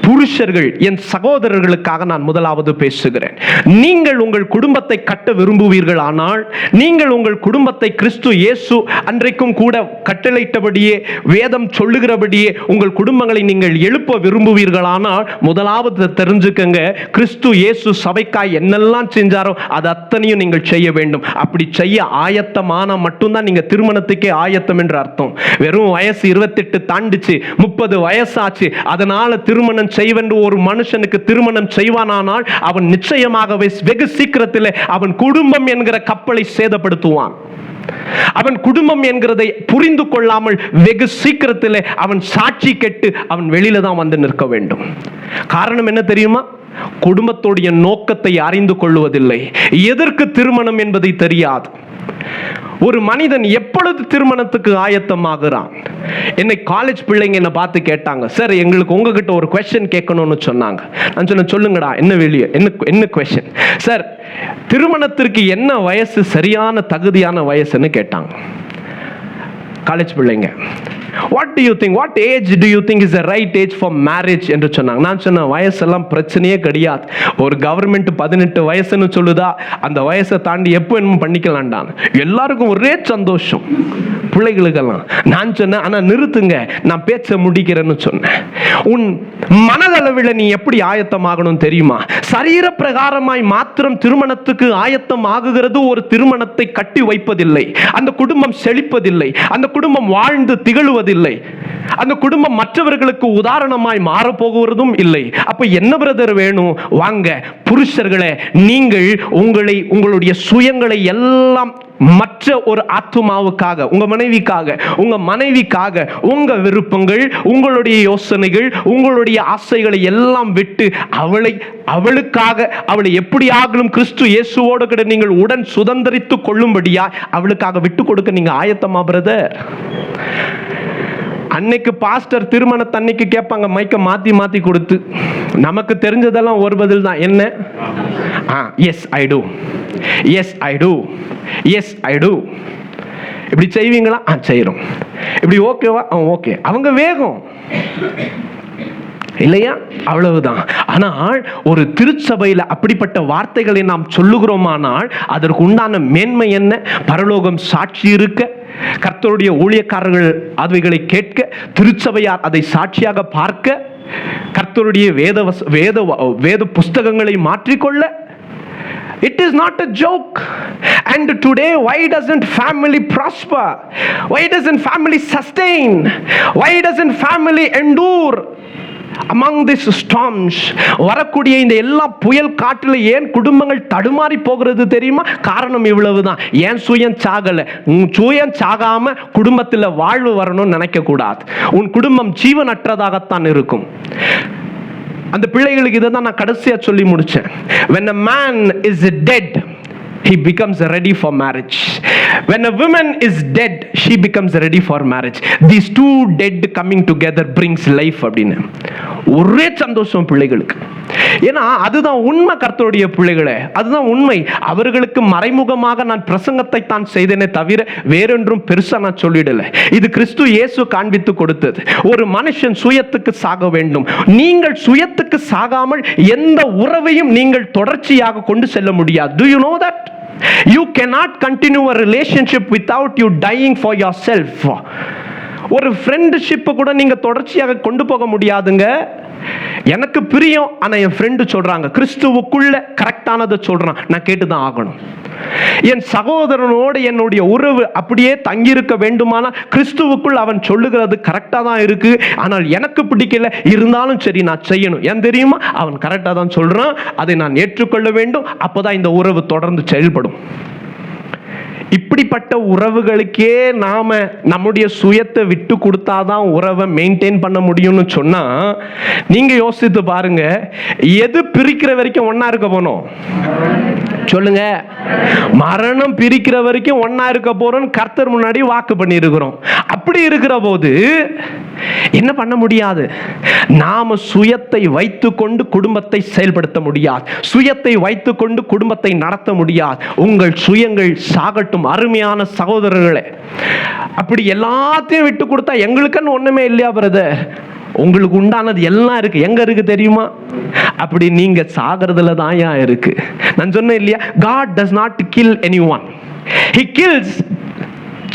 புருஷர்கள், என் சகோதரர்களுக்காக நான் முதலாவது பேசுகிறேன். நீங்கள் உங்கள் குடும்பத்தை கட்ட விரும்புவீர்கள் ஆனால், நீங்கள் உங்கள் குடும்பத்தை கிறிஸ்து இயேசு அன்றைக்கும் கூட கட்டளையிட்டபடியே, வேதம் சொல்லுகிறபடியே உங்கள் குடும்பங்களை நீங்கள் எழுப்ப விரும்புவீர்களானால், முதலாவது தெரிஞ்சுக்கங்க, கிறிஸ்து இயேசு சபைக்காய் என்னெல்லாம் செஞ்சாரோ அது அத்தனையும் நீங்கள் செய்ய வேண்டும். அப்படி செய்ய ஆயத்தமான மட்டும்தான் நீங்க திருமணத்துக்கே ஆயத்தம் என்று அர்த்தம். வெறும் வயசு 28 தாண்டிச்சு, 30 வயசாச்சு, அதனால திருமணம் செய்வென்று ஒரு மனுஷனுக்கு திருமணம் செய்வானானால் அவன் நிச்சயமாகவே வெகு சீக்கிரத்தில் அவன் குடும்பம் என்கிற கப்பலை சேதப்படுத்துவான். அவன் குடும்பம் என்கிறதை புரிந்து கொள்ளாமல் வெகு சீக்கிரத்தில் அவன் சாட்சி கெட்டு அவன் வெளியில தான் வந்து நிற்க வேண்டும். காரணம் என்ன தெரியுமா? குடும்பத்துடைய நோக்கத்தை அறிந்து கொள்வதில்லை. எதற்கு திருமணம் என்பதை தெரியாது. ஒரு மனிதன் எப்பொழுது திருமணத்துக்கு ஆயத்தமாகிறான்? என்னை காலேஜ் பிள்ளைங்க என்ன பார்த்து கேட்டாங்க, சார் எங்களுக்கு உங்ககிட்ட ஒரு கொஸ்டின் கேட்கணும்னு சொன்னாங்க. நான் சொன்னேன், சொல்லுங்கடா, என்ன வெளியே, என்ன கொஸ்டின்? சார், திருமணத்திற்கு என்ன வயசு சரியான தகுதியான வயசுன்னு கேட்டாங்க. காலேஜ் பிள்ளைங்க, what do you think, what age do you think is the right age for marriage என்று சொன்னாங்க. நான் சொன்னேன், வயசெல்லாம் பிரச்சனையே கிடையாது. ஒரு கவர்மெண்ட் 18 வயசுன்னு சொல்லுதா, அந்த வயசை தாண்டி எப்போ என்ன பண்ணிக்கலாம்டான். எல்லாருக்கும் ஒரே சந்தோஷம், பிள்ளைகளுக்கெல்லாம். நான் சொன்னேன், ஆனா நிறுத்துங்க, நான் பேச்ச முடிக்கிறேன்னு சொன்னேன். உன் மனதளவில் நீ எப்படி ஆயத்தமாகணும் தெரியுமா? சரீர பிரகாரமாய் மாத்திரம் திருமணத்துக்கு ஆயத்தம் ஆகுகிறது ஒரு திருமணத்தை கட்டி வைப்பதில்லை. அந்த குடும்பம் செழிப்பதில்லை, அந்த குடும்பம் வாழ்ந்து திகழுவதில்லை, அந்த குடும்பம் மற்றவர்களுக்கு உதாரணமாய் மாறப்போகிறதும் இல்லை. அப்ப என்ன பிரதர் வேணும்? வாங்க புருஷர்களே, நீங்கள் உங்களுடைய சுயங்களை எல்லாம் மற்ற ஒரு ஆத்துமாவுக்காக, உங்க மனைவிக்காக உங்க விருப்பங்கள், உங்களுடைய யோசனைகள், உங்களுடைய ஆசைகளை எல்லாம் விட்டு அவளுக்காக, அவளை எப்படி ஆகலும் கிறிஸ்து இயேசுவோடு கூட நீங்கள் உடன் சுதந்திரித்துக் கொள்ளும்படியா அவளுக்காக விட்டு கொடுக்க நீங்க ஆயத்தமா பிரதர்? அன்னைக்கு பாஸ்டர் திருமணத்தன்னைக்கு கேட்பாங்க, மைக்க மாத்தி மாத்தி கொடுத்து. நமக்கு தெரிஞ்சதெல்லாம் ஒரு பதில் தான். என்ன? Yes I do, yes I do, yes I do. இப்படி செய்வீங்களா? செய்யறோம். இப்படி ஓகேவா? ஓகே. அவங்க வேகம் இல்லையா? அவ்வளவுதான். ஆனால் ஒரு திருச்சபையில் அப்படிப்பட்ட வார்த்தைகளை நாம் சொல்லுகிறோமானால் அதற்கு உண்டான மேன்மை என்ன? பரலோகம் சாட்சி இருக்க, கர்த்தருடைய ஊழியக்காரர்கள் அவைகளை கேட்க, திருச்சபையார் அதை சாட்சியாக பார்க்க, கர்த்தருடைய வேத புஸ்தகங்களை மாற்றிக்கொள்ள. It is not a joke. And today, why doesn't family prosper? Why doesn't family sustain? Why doesn't family endure among these storms? வரக்கூடிய இந்த எல்லா புயல் காற்றில் ஏன் குடும்பங்கள் தடுமாறி போகிறது தெரியுமா? காரணம் இவ்வளவுதான். ஏன் சுயம் சாகல. சுயம் சாகாம குடும்பத்தில் வாழ்வு வரணும்னு நினைக்க கூடாது. உன் குடும்பம் ஜீவனற்றதாகத்தான் இருக்கும். அந்த பிள்ளைகளுக்கு இதை தான் நான் கடைசியா சொல்லி முடிச்சேன். When a man is dead, he becomes ready for marriage. When a woman is dead, she becomes ready for marriage. These two dead coming together brings life அப்படின்னு ஒரே சந்தோஷம் பிள்ளைகளுக்கு. ஏன்னா அதுதான் உண்மை. கர்த்தருடைய பிள்ளைகளே, அதுதான் உண்மை. அவர்களுக்கு மறைமுகமாக நான் பிரசங்கத்தை தான் செய்தேனே தவிர வேறொன்றும் பெருசா நான் சொல்லிடல. இது கிறிஸ்து இயேசு காண்பித்து கொடுத்தது. ஒரு மனுஷன் சுயத்துக்கு சாக வேண்டும். நீங்கள் சுயத்துக்கு சாகாமல் எந்த உறவையும் நீங்கள் தொடர்ச்சியாக கொண்டு செல்ல முடியாது. Do you know that? You cannot continue a relationship without you dying for yourself. ஒரு ஃப்ரெண்ட்ஷிப்பை கூட நீங்க தொடர்ச்சியாக கொண்டு போக முடியாதுங்க. எனக்கு பிரியம், ஆனா என் ஃப்ரெண்டு சொல்றாங்க கிறிஸ்துவுக்குள்ள கரெக்டானதை சொல்றான், நான் கேட்டுதான் ஆகணும். என் சகோதரனோடு என்னுடைய உறவு அப்படியே தங்கியிருக்க வேண்டுமானா கிறிஸ்துவுக்குள் அவன் சொல்லுகிறது கரெக்டா தான் இருக்கு. ஆனால் எனக்கு பிடிக்கல, இருந்தாலும் சரி நான் செய்யணும். ஏன் தெரியுமா? அவன் கரெக்டா தான் சொல்றான், அதை நான் ஏற்றுக்கொள்ள வேண்டும். அப்பதான் இந்த உறவு தொடர்ந்து செயல்படும். இப்படிப்பட்ட உறவுகளுக்கே நாம நம்முடைய சுயத்தை விட்டு கொடுத்தாதான் உறவை மெயின்டைன் பண்ண முடியும்னு சொன்னா, நீங்க யோசித்து பாருங்க, எது பிரிக்கிற வரைக்கும் ஒன்னா இருக்க போனோம்? சொல்லுங்க. மரணம் பிரிக்கிற வரைக்கும் ஒன்னா இருக்க போறோம் கர்த்தர் முன்னாடி வாக்கு பண்ணி இருக்கிறோம். அப்படி இருக்கிற போது என்ன பண்ண முடியாது? நாம சுயத்தை வைத்துக்கொண்டு குடும்பத்தை செயல்படுத்த முடியாது. சுயத்தை வைத்துக்கொண்டு குடும்பத்தை நடத்த முடியாது. உங்கள் சுயங்கள் சாகட்டும். அருமையான சகோதரர்களே, அப்படி எல்லாத்தையும் விட்டு கொடுத்தா எங்களுக்குன்னு ஒண்ணுமே இல்லையா பிரதர்? உங்களுக்கு உண்டானது எல்லாம் இருக்கு. எங்க இருக்கு தெரியுமா? அப்படி நீங்க சாகிறதுல தான் இருக்கு. நான் சொன்னேன் இல்லையா, God does not kill anyone. He kills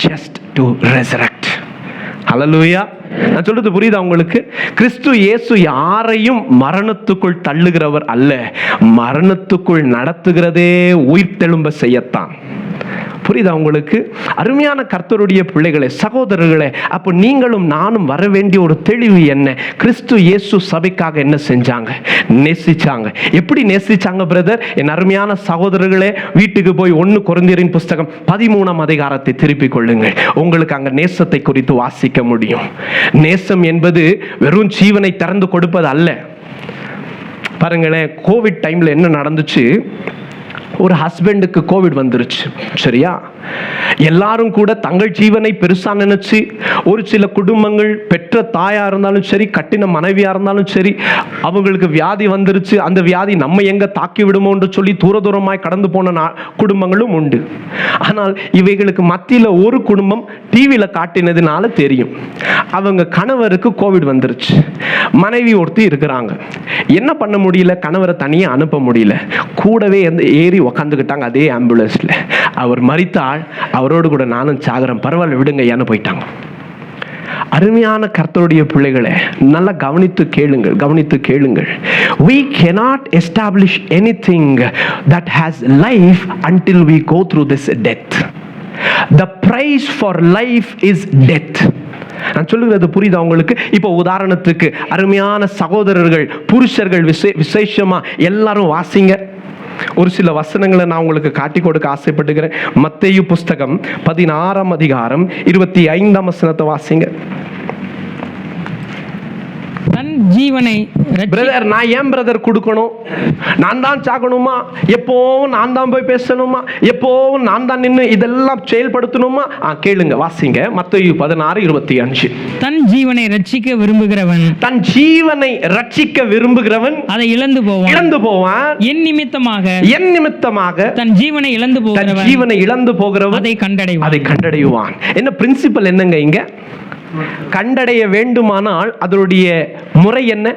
just to resurrect. ஹல்லேலூயா. நான் சொல்றது புரியுதா உங்களுக்கு? கிறிஸ்து இயேசு யாரையும் மரணத்துக்குள் தள்ளுகிறவர் அல்ல, மரணத்துக்குள் நடத்துகிறதே உயிர்த்தெழும்ப செய்யத்தான். புரியுதா உங்களுக்கு? அருமையான கர்த்தருடைய பிள்ளைகளே, சகோதரர்களே, அப்போ நீங்களும் நானும் வர வேண்டிய ஒரு தெளிவு என்ன? கிறிஸ்து இயேசு சபைக்காக என்ன செஞ்சாங்க? நேசிச்சாங்க. எப்படி நேசிச்சாங்க பிரதர்? என் அருமையான சகோதரர்களே, வீட்டுக்கு போய் 1 கொரிந்தியரின் புஸ்தகம் 13ஆம் அதிகாரத்தை திருப்பிக் கொள்ளுங்கள். உங்களுக்கு அங்க நேசத்தை குறித்து வாசிக்க முடியும். நேசம் என்பது வெறும் ஜீவனை திறந்து கொடுப்பது அல்ல. பாருங்களேன், கோவிட் டைம்ல என்ன நடந்துச்சு? ஒரு ஹஸ்பண்டுக்கு கோவிட் வந்துருச்சு, சரியா? எல்லாரும் கூட தங்கள் ஜீவனை பெருசா நினைச்சு, ஒரு சில குடும்பங்கள் பெற்ற தாயா இருந்தாலும் சரி, கட்டின மனைவியா இருந்தாலும் சரி, அவங்களுக்கு வியாதி வந்துருச்சு, அந்த வியாதி நம்ம எங்க தாக்கி விடுமோ என்று சொல்லி தூரமாய் கடந்து போன குடும்பங்களும் உண்டு. ஆனால் இவைகளுக்கு மத்தியில் ஒரு குடும்பம் டிவியில காட்டினதுனால தெரியும், அவங்க கணவருக்கு கோவிட் வந்துருச்சு, மனைவி ஒருத்தி இருக்கிறாங்க, என்ன பண்ண முடியல, கணவரை தனியே அனுப்ப முடியல, கூடவே ஏறி உக்காந்துக்கிட்டாங்க அதே ஆம்புலன்ஸ்ல. அவர் மரித்தால் அவரோடு கூட நானும் சாகரம், பரவாயில்ல விடுங்க ஏன்னு போயிட்டாங்க. அருமையான கர்த்தருடைய பிள்ளைகளை நல்லா கவனித்து கேளுங்கள். We cannot establish anything that has life until we go through this death. The price for life is death. நான் சொல்லுகிறது புரியுதா உங்களுக்கு? இப்போ உதாரணத்துக்கு அருமையான சகோதரர்கள், புருஷர்கள் விசேஷமா எல்லாரும் வாசிங்க. ஒரு சில வசனங்களை நான் உங்களுக்கு காட்டி கொடுக்க ஆசைப்பட்டுக்கிறேன். மத்தேயு புஸ்தகம் 16ஆம் அதிகாரம் 25ஆம் வசனத்தை வாசிங்க. தன் ஜீவனை பிரதர், நான் ஏன் பிரதர் கொடுக்கணும்? நான் தான் சாகணுமா? எப்போவும் நான் தான் போய் பேசணுமா? எப்போவும் நான் தான் நின்று இதெல்லாம் செயல்படுத்தணுமா? கேளுங்க, வாசிங்க. மத்தேயு 16:25. தன் ஜீவனை ரட்சிக்க விரும்புகிறவன் அதை இழந்து போவான். என் நிமித்தமாக தன் ஜீவனை இழந்து போகிறவன் அதை கண்டடைவான். என்ன பிரின்சிபல் என்னங்க இங்க? கண்டடைய வேண்டுமானால் அதனுடைய முறை என்ன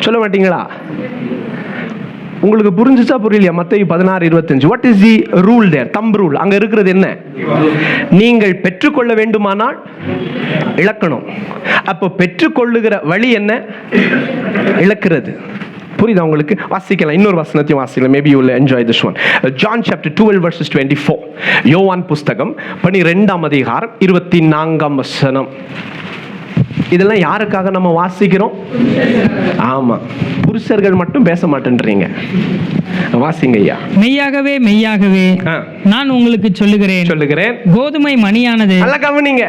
சொல்ல மாட்டீங்களா? உங்களுக்கு புரிஞ்சுச்சா புரியலையா? மத்தேயு 16:25. What is the rule there? Thumb rule அங்க இருக்கிறது என்ன? நீங்கள் பெற்றுக்கொள்ள வேண்டுமானால் இழக்கணும். அப்போ பெற்றுக்கொள்ளுகிற வழி என்ன? இழக்கிறது. புரியுதா உங்களுக்கு? வாசிக்கலாம், இன்னொரு வசனத்தையும் வாசிக்கலாம். Maybe you will enjoy this one. John chapter 12 verses 24. யோவான் புஸ்தகம் 12ஆம் அதிகாரம் 24ஆம் வசனம். இதெல்லாம் யாருக்காக நம்ம வாசிக்கிறோம்? ஆமா, புருஷர்கள் மட்டும் பேச மாட்டேன்றீங்க. வாசிங்க ஐயா. மெய்யாகவே நான் உங்களுக்கு சொல்லுகிறேன், கோதுமை மணியானது, நல்ல கவனிங்க,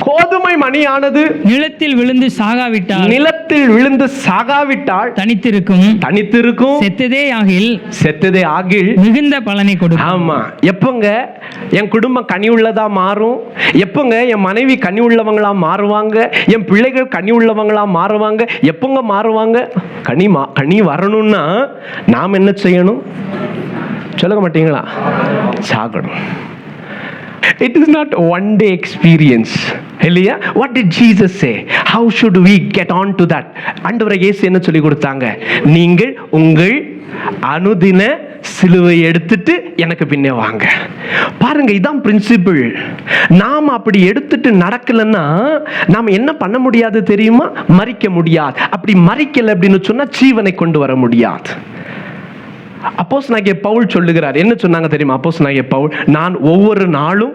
கோதுமை மணியானது நிலத்தில் விழுந்து சாகாவிட்டால் தனித்திருக்கும், செத்ததே ஆகில் மிகுந்த பலனை கொடுக்கும். ஆமா, எப்பங்க என் குடும்பம் கனி உள்ளதா மாறும்? எப்பங்க என் மனைவி கனி உள்ளவங்களா மாறுவாங்க? என் பிள்ளைகள் கனி உள்ளவங்களா மாறுவாங்க? எப்பங்க மாறுவாங்க? கனி வரணும்னா நாம் என்ன செய்யணும் சொல்ல மாட்டீங்களா? சாகணும். It is not one day experience. இல்லையா? What did Jesus say? How should we get on to that? ஆண்டவர் இயேசு என்ன சொல்லி கொடுத்தாங்க? நீங்கள் உங்கள் அனுதின சிலுவை எடுத்துட்டு எனக்கு பின்னே வாங்க. பாருங்க, இதான் பிரின்சிபிள். நாம் அப்படி எடுத்துட்டு நடக்கலன்னா நாம் என்ன பண்ண முடியாது தெரியுமா? மரிக்க முடியாது. அப்படி மரிக்கல அப்படின்னு சொன்னா ஜீவனை கொண்டு வர முடியாது. அப்போஸ்தலனாகிய பவுல் சொல்லுகிறார். என்ன சொன்னாங்க தெரியுமா? அப்போஸ்தலனாகிய பவுல், நான் ஒவ்வொரு நாளும்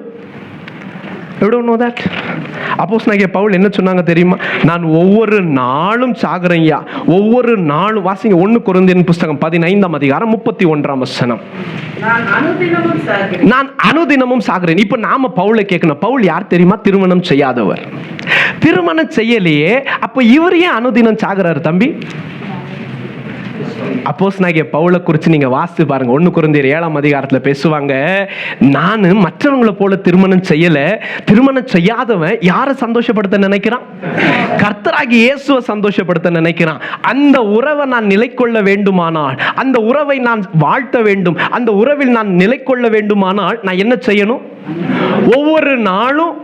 அப்போஸ்தலனாகிய பவுல் என்ன சொன்னாங்க தெரியுமா? நான் ஒவ்வொரு நாளும் சாகுறேன்யா, ஒவ்வொரு நாளும். வாசிங்க 1 கொரிந்தியர் புஸ்தகம் 15ஆம் அதிகாரம் 31ஆம் வசனம். நான் அனுதினமும் சாகுறேன். இப்ப நாம பவுலை கேட்கணும், பவுல் யார் தெரியுமா? திருமணம் செய்யாதவர். திருமணம் செய்யலையே, அப்ப இவர் ஏன் அனுதினம் சாகுறாரு தம்பி? அப்போஸ்தலனாகிய பவுலை குறித்து நீங்க வாசித்து பாருங்க. 1 கொரிந்தியர் 7ஆம் அதிகாரத்துல பேசுவாங்க, நான் மற்றவங்களை போல திருமணம் செய்யல. திருமணம் செய்யாதவன் யாரை சந்தோஷப்படுத்த நினைக்கிறான்? கர்த்தராகிய இயேசுவை சந்தோஷப்படுத்த நினைக்கிறான். அந்த உறவை நான் நிலை கொள்ள வேண்டுமானால், அந்த உறவை நான் வாழ்த்த வேண்டும், அந்த உறவில் நான் நிலை கொள்ள வேண்டுமானால் நான் என்ன செய்யணும்? ஒவ்வொரு நாளும்.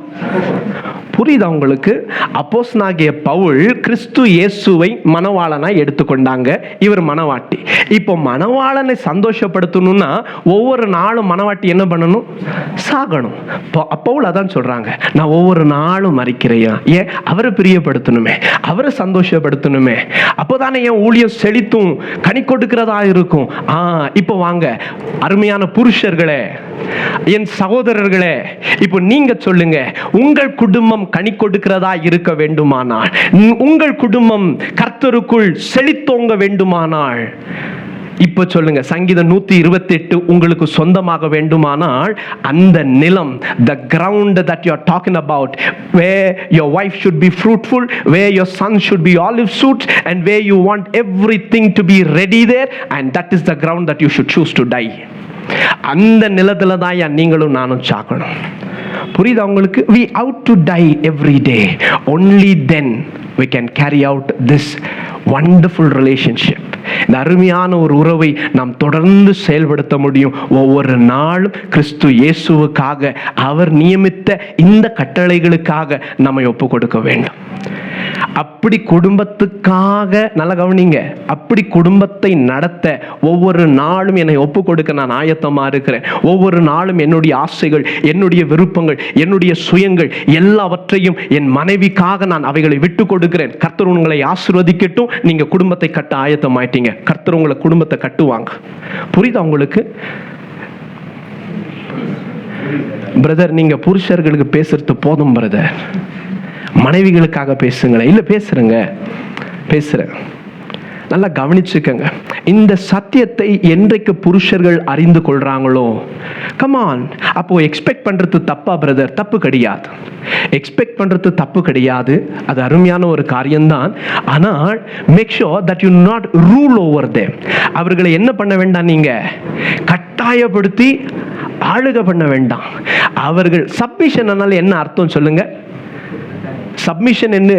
புரியுதா உங்களுக்கு? அப்போஸ்தலனாகிய பவுல் கிறிஸ்து இயேசுவை மணவாளனா எடுத்துக்கொண்டாங்க. இவர் மணவாட்டி. இப்போ மணவாளனை சந்தோஷப்படுத்தணும்னா ஒவ்வொரு நாளும் மணவாட்டி என்ன பண்ணணும்? சாகணும். பவுல் அதான் சொல்றாங்க, நான் ஒவ்வொரு நாளும் மரிக்கிறேன். ஏன்? அவரை பிரியப்படுத்தணுமே, அவரை சந்தோஷப்படுத்தணுமே. அப்போதானே என் ஊழியம் செழித்தும் கனி கொடுக்கிறதா இருக்கும். இப்போ வாங்க அருமையான புருஷர்களே, என் சகோதரர்களே, இப்போ நீங்க சொல்லுங்க, உங்கள் குடும்பம் கனி கொடுக்கிறதா இருக்க வேண்டுமானால், உங்கள் குடும்பம் கர்த்தருக்குள் செழித்தோங்க வேண்டுமானால், இப்ப சொல்லுங்க, சங்கீதம் 128 உங்களுக்கு சொந்தமாக வேண்டுமானால், அந்த நிலம், the ground that you are talking about, where your wife should be fruitful, where your son should be olive shoots, and where you want everything to be ready there, and that is the ground that you should choose to die. அந்த நிலத்துல தான் நீங்களும் நானும் சாக்கணும். புரியுதா உங்களுக்கு? we out to die every day, only then we can carry out this wonderful relationship. இந்த அருமையான ஒரு உறவை நாம் தொடர்ந்து செயல்படுத்த முடியும். ஒவ்வொரு நாளும் கிறிஸ்து இயேசுவுக்காக அவர் நியமித்த இந்த கட்டளைகளுக்காக நம்மை ஒப்பு கொடுக்க வேண்டும். அப்படி குடும்பத்துக்காக, நல்லா கவனிங்க, அப்படி குடும்பத்தை நடத்த ஒவ்வொரு நாளும் என்னை ஒப்பு கொடுக்க நான் ஆயத்தமா இருக்கிறேன். ஒவ்வொரு நாளும் என்னுடைய ஆசைகள், என்னுடைய விருப்பங்கள், என்னுடைய சுயங்கள் எல்லாவற்றையும் என் மனைவிக்காக நான் அவைகளை விட்டு கொடுக்கிறேன். கர்த்தர் உங்களை ஆசீர்வதிக்கட்டும். நீங்க குடும்பத்தை கட்ட ஆயத்தமாயிட்டீங்க. கர்த்தர் உங்களை குடும்பத்தை கட்டுவாங்க. புரியுதா உங்களுக்கு? பிரதர், நீங்க புருஷர்களுக்கு பேசுறது போதும் பிரதர், மனைவிகளுக்காக பேசுங்களேன். இல்லை பேசுறேன். நல்லா கவனிச்சுக்கங்க. இந்த சத்தியத்தை என்றைக்கு புருஷர்கள் அறிந்து கொள்றாங்களோ, கமான், அப்போ எக்ஸ்பெக்ட் பண்றது தப்பா பிரதர்? தப்பு கிடையாது. எக்ஸ்பெக்ட் பண்றது தப்பு கிடையாது. அது அருமையான ஒரு காரியம்தான். ஆனால் make sure that you not rule over them. அவர்களை என்ன பண்ண வேண்டாம், நீங்க கட்டாயப்படுத்தி ஆளுகை பண்ண வேண்டாம். அவர்கள் சப்மிஷன் என்ன அர்த்தம் சொல்லுங்க? சப்மிஷன் என்ன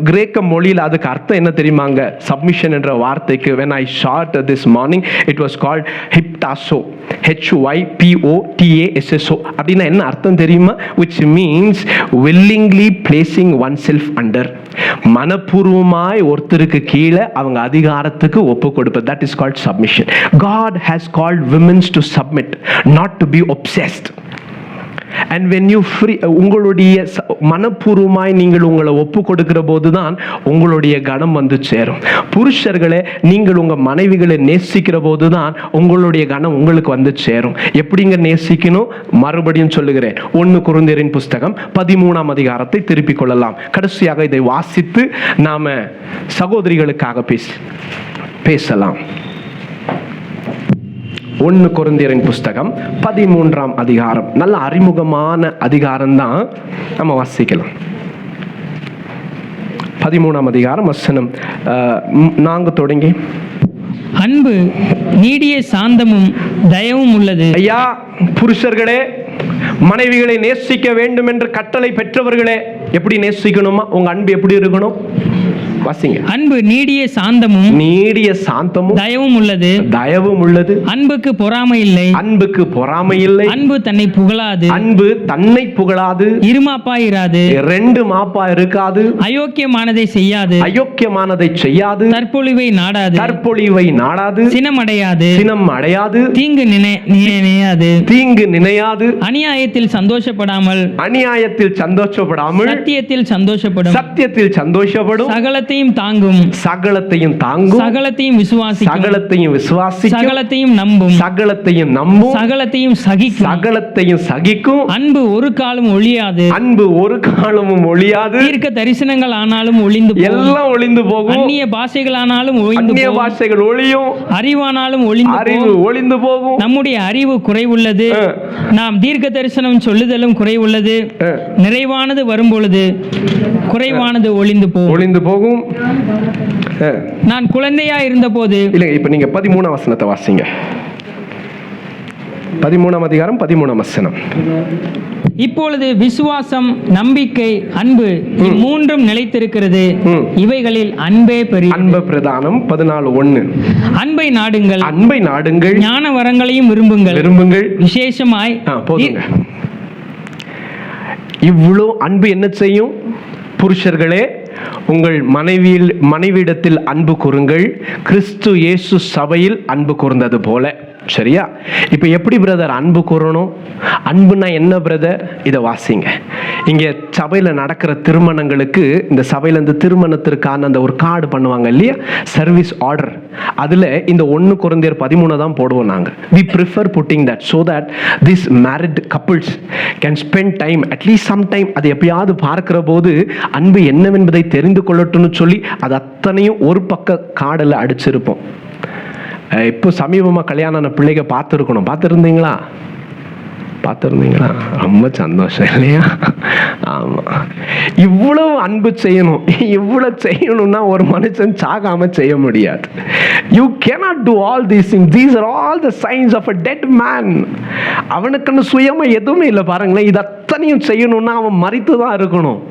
கிரேக்க மொழியில் அதுக்கு அர்த்தம் என்ன தெரியுமாங்க? சப்மிஷன் என்ற வார்த்தைக்கு when I shot this morning it was called hyptasso, hypotasso. அப்படின்னா என்ன அர்த்தம் தெரியுமா? which means willingly placing oneself under. மனப்பூர்வமாய் ஒருத்தருக்கு கீழே அவங்க அதிகாரத்துக்கு ஒப்பு கொடுப்பது. that is called submission. God has called women to submit, not to be obsessed. And when you free, உங்களுடைய மனப்பூர்வமாய் நீங்கள் உங்களை ஒப்பு கொடுக்கிற போதுதான் உங்களுடைய கனம் வந்து சேரும். புருஷர்களே, நீங்கள் உங்க மனைவிகளை நேசிக்கிற போதுதான் உங்களுடைய கனம் உங்களுக்கு வந்து சேரும். எப்படிங்க நேசிக்கணும்? மறுபடியும் சொல்லுகிறேன். 1 கொரிந்தியரின் புஸ்தகம் 13ஆம் அதிகாரத்தை திருப்பிக் கொள்ளலாம். கடைசியாக இதை வாசித்து நாம சகோதரிகளுக்காக பேசலாம். 1 கொரிந்தியரின் புஸ்தகம் 13ஆம் அதிகாரம். நல்ல அறிமுகமான அதிகாரம் தான், நம்ம வாசிக்கலாம். 13ஆம் அதிகாரம் வசனம் 4 தொடங்கி. அன்பு நீடிய சாந்தமும் தயவும் உள்ளது. ஐயா, புருஷர்களே, மனைவிகளை நேசிக்க வேண்டும் என்று கட்டளை பெற்றவர்களே, எப்படி நேசிக்கணுமா? உங்க அன்பு எப்படி இருக்கணும்? வாசிங்க. அன்பு நீடிய சாந்தமும் தயவும் உள்ளது. அன்புக்கு பொறாமை இல்லை. அன்பு தன்னை புகழாது. இருமாப்பாயிராது. ரெண்டு மாப்பா இருக்காது. அயோக்கியமானதை செய்யாது. தற்பொழிவை நாடாது. சினம் அடையாது. தீங்கு நினையாது. அநியாயத்தில் சந்தோஷப்படாமல். சத்தியத்தில் சந்தோஷப்படும். சகலத்தையும் தாங்கும். சகலத்தையும் விசுவாசிக்கும். சகலத்தையும் நம்பும். சகலத்தையும் சகிக்கும். அன்பு ஒரு காலமும் ஒழியாது. தீர்க்க தரிசனங்கள் ஆனாலும் ஒளிந்து போகும். அந்நிய பாஷைகள் ஆனாலும் ஒழியும். அறிவானாலும் ஒளிந்து போகும். நம்முடைய அறிவு குறைவுள்ளது. நாம் தீர்க்க தரிசனம் சொல்லுதலும் குறைவுள்ளது. நிறைவானது வரும்பொழுது குறைவானது ஒளிந்து போகும். நான் குழந்தையா இருந்த போது. இல்லைங்க, இப்ப நீங்க 13ஆம் வசனத்தை வாசிங்க. 13ஆம் அதிகாரம் 13ஆம் வசனம். இப்பொழுது விசுவாசம், நம்பிக்கை, அன்பு மூன்றும் நிலைத்திருக்கிறது. இவைகளில் அன்பே பிரதானம். 14:1. அன்பை நாடுங்கள். ஞான வரங்களையும் விரும்புங்கள். விசேஷமாய் போதுங்க. இவ்வளோ அன்பு என்ன செய்யும்? புருஷர்களே, உங்கள் மனைவியிடத்தில் அன்பு கூறுங்கள், கிறிஸ்து இயேசு சபையில் அன்பு கூர்ந்தது போல. சரியா? இப்ப எப்படி பிரதர் அன்பு கூறணும்? அன்புனா என்ன பிரதர்? இதை வாசிங்க. இங்க சபையில நடக்கிற திருமணங்களுக்கு, இந்த சபையில இந்த திருமணத்திற்கான அந்த ஒரு கார்டு பண்ணுவாங்க இல்லையா, சர்வீஸ் ஆர்டர். அதுல இந்த 1 கொரிந்தியர் 13 தான் போடுவோம் நாங்க. we prefer putting that so that these married couples can spend time, at least some time. அது எப்பயாவது பார்க்கிற போது அன்பு என்னவென்பதை தெரிந்து கொள்ளட்டும்னு சொல்லி அது அத்தனையும் ஒரு பக்க கார்டில் அடிச்சிருப்போம். இப்போ சமீபமாக கல்யாணம் பிள்ளைங்க பார்த்துருந்தீங்களா? பார்த்துருந்தீங்களா? ரொம்ப சந்தோஷம் இல்லையா? ஆமாம், இவ்வளவு அன்பு செய்யணும், இவ்வளவு செய்யணும்னா ஒரு மனுஷன் சாகாம செய்ய முடியாது. You cannot do all these things. These are all the signs of a dead man. அவனுக்குன்னு சுயமா எதுவுமே இல்லை. பாருங்களேன், இது அத்தனையும் செய்யணும்னா அவன் மரித்து தான் இருக்கணும்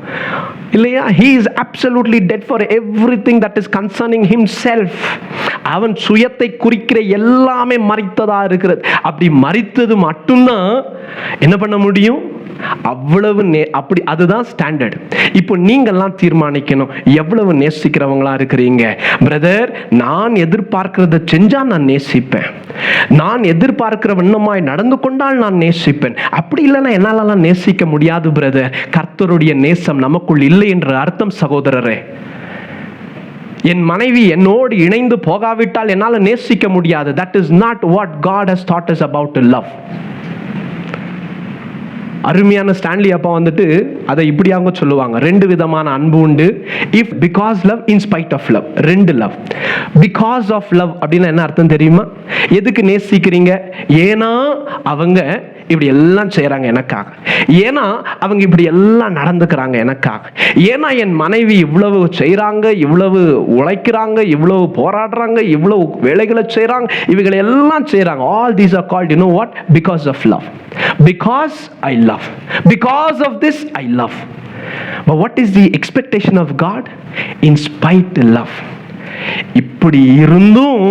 இல்லையா? He is absolutely dead for everything that is concerning himself. அவன் சுயத்தை குறிக்கிற எல்லாமே மரித்ததா இருக்கிறது. அப்படி மரித்தது மட்டும்தான் என்ன பண்ண முடியும்? அவ்வளவு அப்படி, அதுதான் ஸ்டாண்டர்ட். இப்போ நீங்கள்லாம் தீர்மானிக்கணும், எவ்வளவு நேசிக்கிறவங்களா இருக்கிறீங்க. பிரதர், நான் எதிர்பார்க்கிறத செஞ்சா நான் நேசிப்பேன், நான் எதிர்பார்க்கிற வண்ணமாய் நடந்து கொண்டால் நான் நேசிப்பேன். அப்படி இல்லைன்னா என்னாலலாம் நேசிக்க முடியாது பிரதர். கர்த்தருடைய நேசம் நமக்குள் இல்லை என்ற அர்த்தம் சகோதரரே. என் மனைவி என்னோடு இணைந்து போகாவிட்டால் என்னால் நேசிக்க முடியாது. That is not what God has taught us about love. அருமையான ஸ்டான்லி அப்பா வந்துட்டு அதை இப்படியாக சொல்லுவாங்க, ரெண்டு விதமான அன்பு உண்டு. If because love, in spite of love. ரெண்டு லவ். பிகாஸ் ஆஃப் லவ் அப்படின்னா என்ன அர்த்தம் தெரியுமா? எதுக்கு நேசிக்கிறீங்க? ஏன்னா அவங்க இப்படி எல்லாம் செய்கிறாங்க எனக்காக, ஏன்னா அவங்க இப்படி எல்லாம் நடந்துக்கிறாங்க எனக்காக, ஏன்னா என் மனைவி இவ்வளவு செய்கிறாங்க, இவ்வளவு உழைக்கிறாங்க, இவ்வளவு போராடுறாங்க, இவ்வளவு வேலைகளை செய்கிறாங்க, இவைகளை எல்லாம் செய்கிறாங்க. All these are called, you know what? Because of love. Because I love. Because of this I love. But what is the expectation of God? In spite love. இப்படி இருந்தும்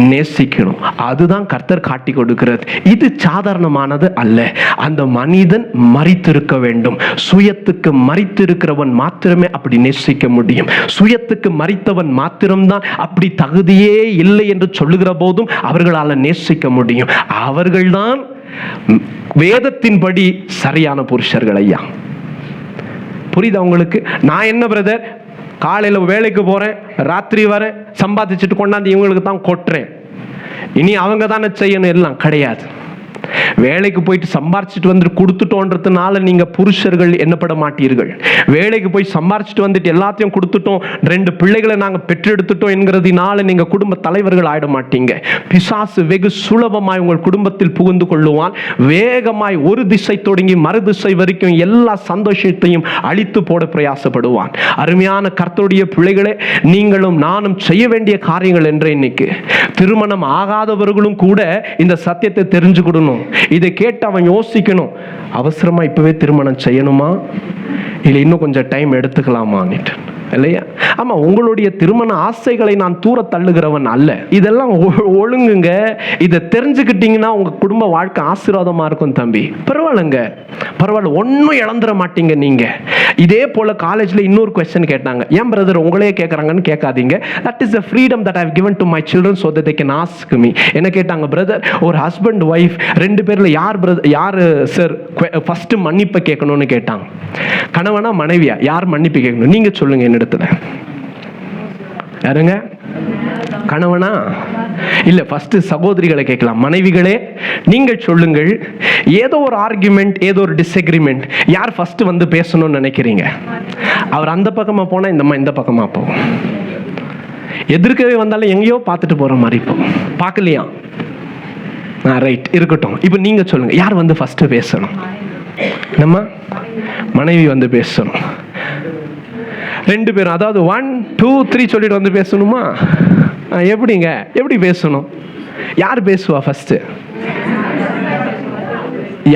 நேசிக்கணும். அதுதான் கர்த்தர் காட்டி கொடுக்கிறது. இது சாதாரணமானது அல்ல. அந்த மனிதன் மரித்திருக்க வேண்டும். சுயத்துக்கு மரித்திருக்கிறவன் மாத்திரமே அப்படி நேசிக்க முடியும். சுயத்துக்கு மரித்தவன் மாத்திரம்தான் அப்படி தகுதியே இல்லை என்று சொல்லுகிற போதும் அவர்களால் நேசிக்க முடியும். அவர்கள்தான் வேதத்தின்படி சரியான புருஷர்கள். ஐயா, புரியுதா உங்களுக்கு? நான் என்ன பிரதர், காலையில் வேலைக்கு போகிறேன், ராத்திரி வர சம்பாதிச்சுட்டு கொண்டாந்து இவங்களுக்கு தான் கொட்டுறேன், இனி அவங்க தானே செய்யணும், எல்லாம் கிடையாது. வேலைக்கு போயிட்டு சம்பாரிச்சிட்டு வந்துட்டு கொடுத்துட்டோன்றதுனால நீங்க புருஷர்கள் என்னப்பட மாட்டீர்கள். வேலைக்கு போய் சம்பாரிச்சிட்டு வந்துட்டு எல்லாத்தையும் கொடுத்துட்டோம், 2 பிள்ளைகளை நாங்க பெற்றெடுத்துட்டோம் என்கிறதுனால நீங்க குடும்ப தலைவர்கள் ஆயிட மாட்டீங்க. பிசாசு வெகு சுலபமாய் உங்கள் குடும்பத்தில் புகுந்து கொள்ளுவான். வேகமாய் ஒரு திசை தொடங்கி மறு திசை வரைக்கும் எல்லா சந்தோஷத்தையும் அழித்து போட பிரயாசப்படுவான். அருமையான கர்த்தருடைய பிள்ளைகளே, நீங்களும் நானும் செய்ய வேண்டிய காரியங்கள் என்ற இன்னைக்கு திருமணம் ஆகாதவர்களும் கூட இந்த சத்தியத்தை தெரிஞ்சுக்கிடணும். இதை கேட்டு அவன் யோசிக்கணும், அவசரமா இப்பவே திருமணம் செய்யணுமா இல்லை இன்னும் கொஞ்சம் டைம் எடுத்துக்கலாமான்னுட்டு, இல்லையா? ஆமா, உங்களுடைய திருமண ஆசைகளை நான் தூர தள்ளுகிறவன் அல்ல. இதெல்லாம் ஒழுங்குங்க. இதை தெரிஞ்சுக்கிட்டீங்கன்னா உங்க குடும்ப வாழ்க்கை ஆசீர்வாதமா இருக்கும் தம்பி. பரவாயில்லைங்க, பரவாயில்ல, ஒன்றும் இழந்துட மாட்டீங்க நீங்க. இதே போல காலேஜ்ல இன்னொரு கொஸ்டின் கேட்டாங்க. ஏன் பிரதர் உங்களே கேட்கறாங்கன்னு கேட்காதீங்க. That is the freedom that I have given to my children so that they can ask me. என்ன கேட்டாங்க? பிரதர், ஒரு ஹஸ்பண்ட் ஒய்ஃப் 2 பேர்ல யார் சார் ஃபர்ஸ்ட் மன்னிப்பு கேட்கணும்னு கேட்டாங்க. கணவனா மனைவியா, யார் மன்னிப்பு கேட்கணும்? நீங்க சொல்லுங்க என்னிடத்துல. யாருங்க? கணவனா? இல்ல, ஃபர்ஸ்ட் சகோதரிகளை கேட்கலாம். மனைவிகளே நீங்கள் சொல்லுங்கள், ஏதோ ஒரு ஆர்குமெண்ட், ஏதோ ஒரு டிஸ்அக்ரிமெண்ட், யார் ஃபர்ஸ்ட் வந்து பேசணும்னு நினைக்கிறீங்க? அவர் அந்த பக்கமா போனா இந்த பக்கமா போகும். எதிர்க்கவே வந்தாலும் எங்கேயோ பார்த்துட்டு போற மாதிரி போகும். பார்க்கலையா? ரைட், இருக்கட்டும். இப்போ நீங்க சொல்லுங்க, யார் வந்து ஃபர்ஸ்ட் பேசணும்? நம்ம மனைவி வந்து பேசணும். 2 பேரும், அதாவது 1 2 3 சொல்லிட்டு வந்து பேசணுமா? எப்படிங்க, எப்படி பேசணும்? யார் பேசுவா ஃபர்ஸ்ட்?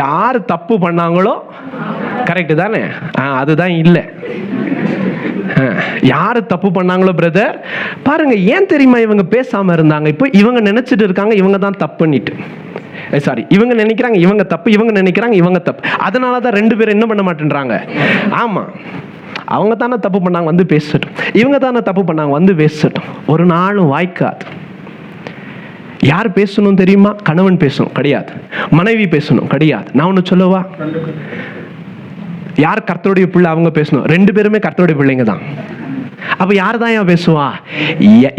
யார் தப்பு பண்ணாங்களோ, கரெக்ட் தானே? அதுதான் இல்லை. யாரு தப்பு பண்ணாங்களோ பிரதர், பாருங்க, ஏன் தெரியுமா இவங்க பேசாம இருந்தாங்க? இப்போ இவங்க நினைச்சிட்டு இருக்காங்க இவங்க தான் தப்புன்னுட்டு. சாரி, இவங்க நினைக்கிறாங்க இவங்க தப்பு, இவங்க நினைக்கிறாங்க இவங்க தப்பு. அதனாலதான் 2 பேரும் என்ன பண்ண மாட்டேன்றாங்க. ஆமா, அவங்க தானே தப்பு பண்ணாங்க, வந்து பேசட்டும். இவங்க தானே தப்பு பண்ணாங்க, வந்து பேசட்டும். ஒரு நாளும் வாய்க்காது. யார் பேசணும் தெரியுமா? கணவன் பேசணும் கிடையாது, மனைவி பேசணும் கிடையாது. நான் ஒன்று சொல்லவா? யார் கர்த்தருடைய பிள்ளை அவங்க பேசணும். 2 பேருமே கர்த்தருடைய பிள்ளைங்க தான். அப்ப யார் தான் பேசுவா?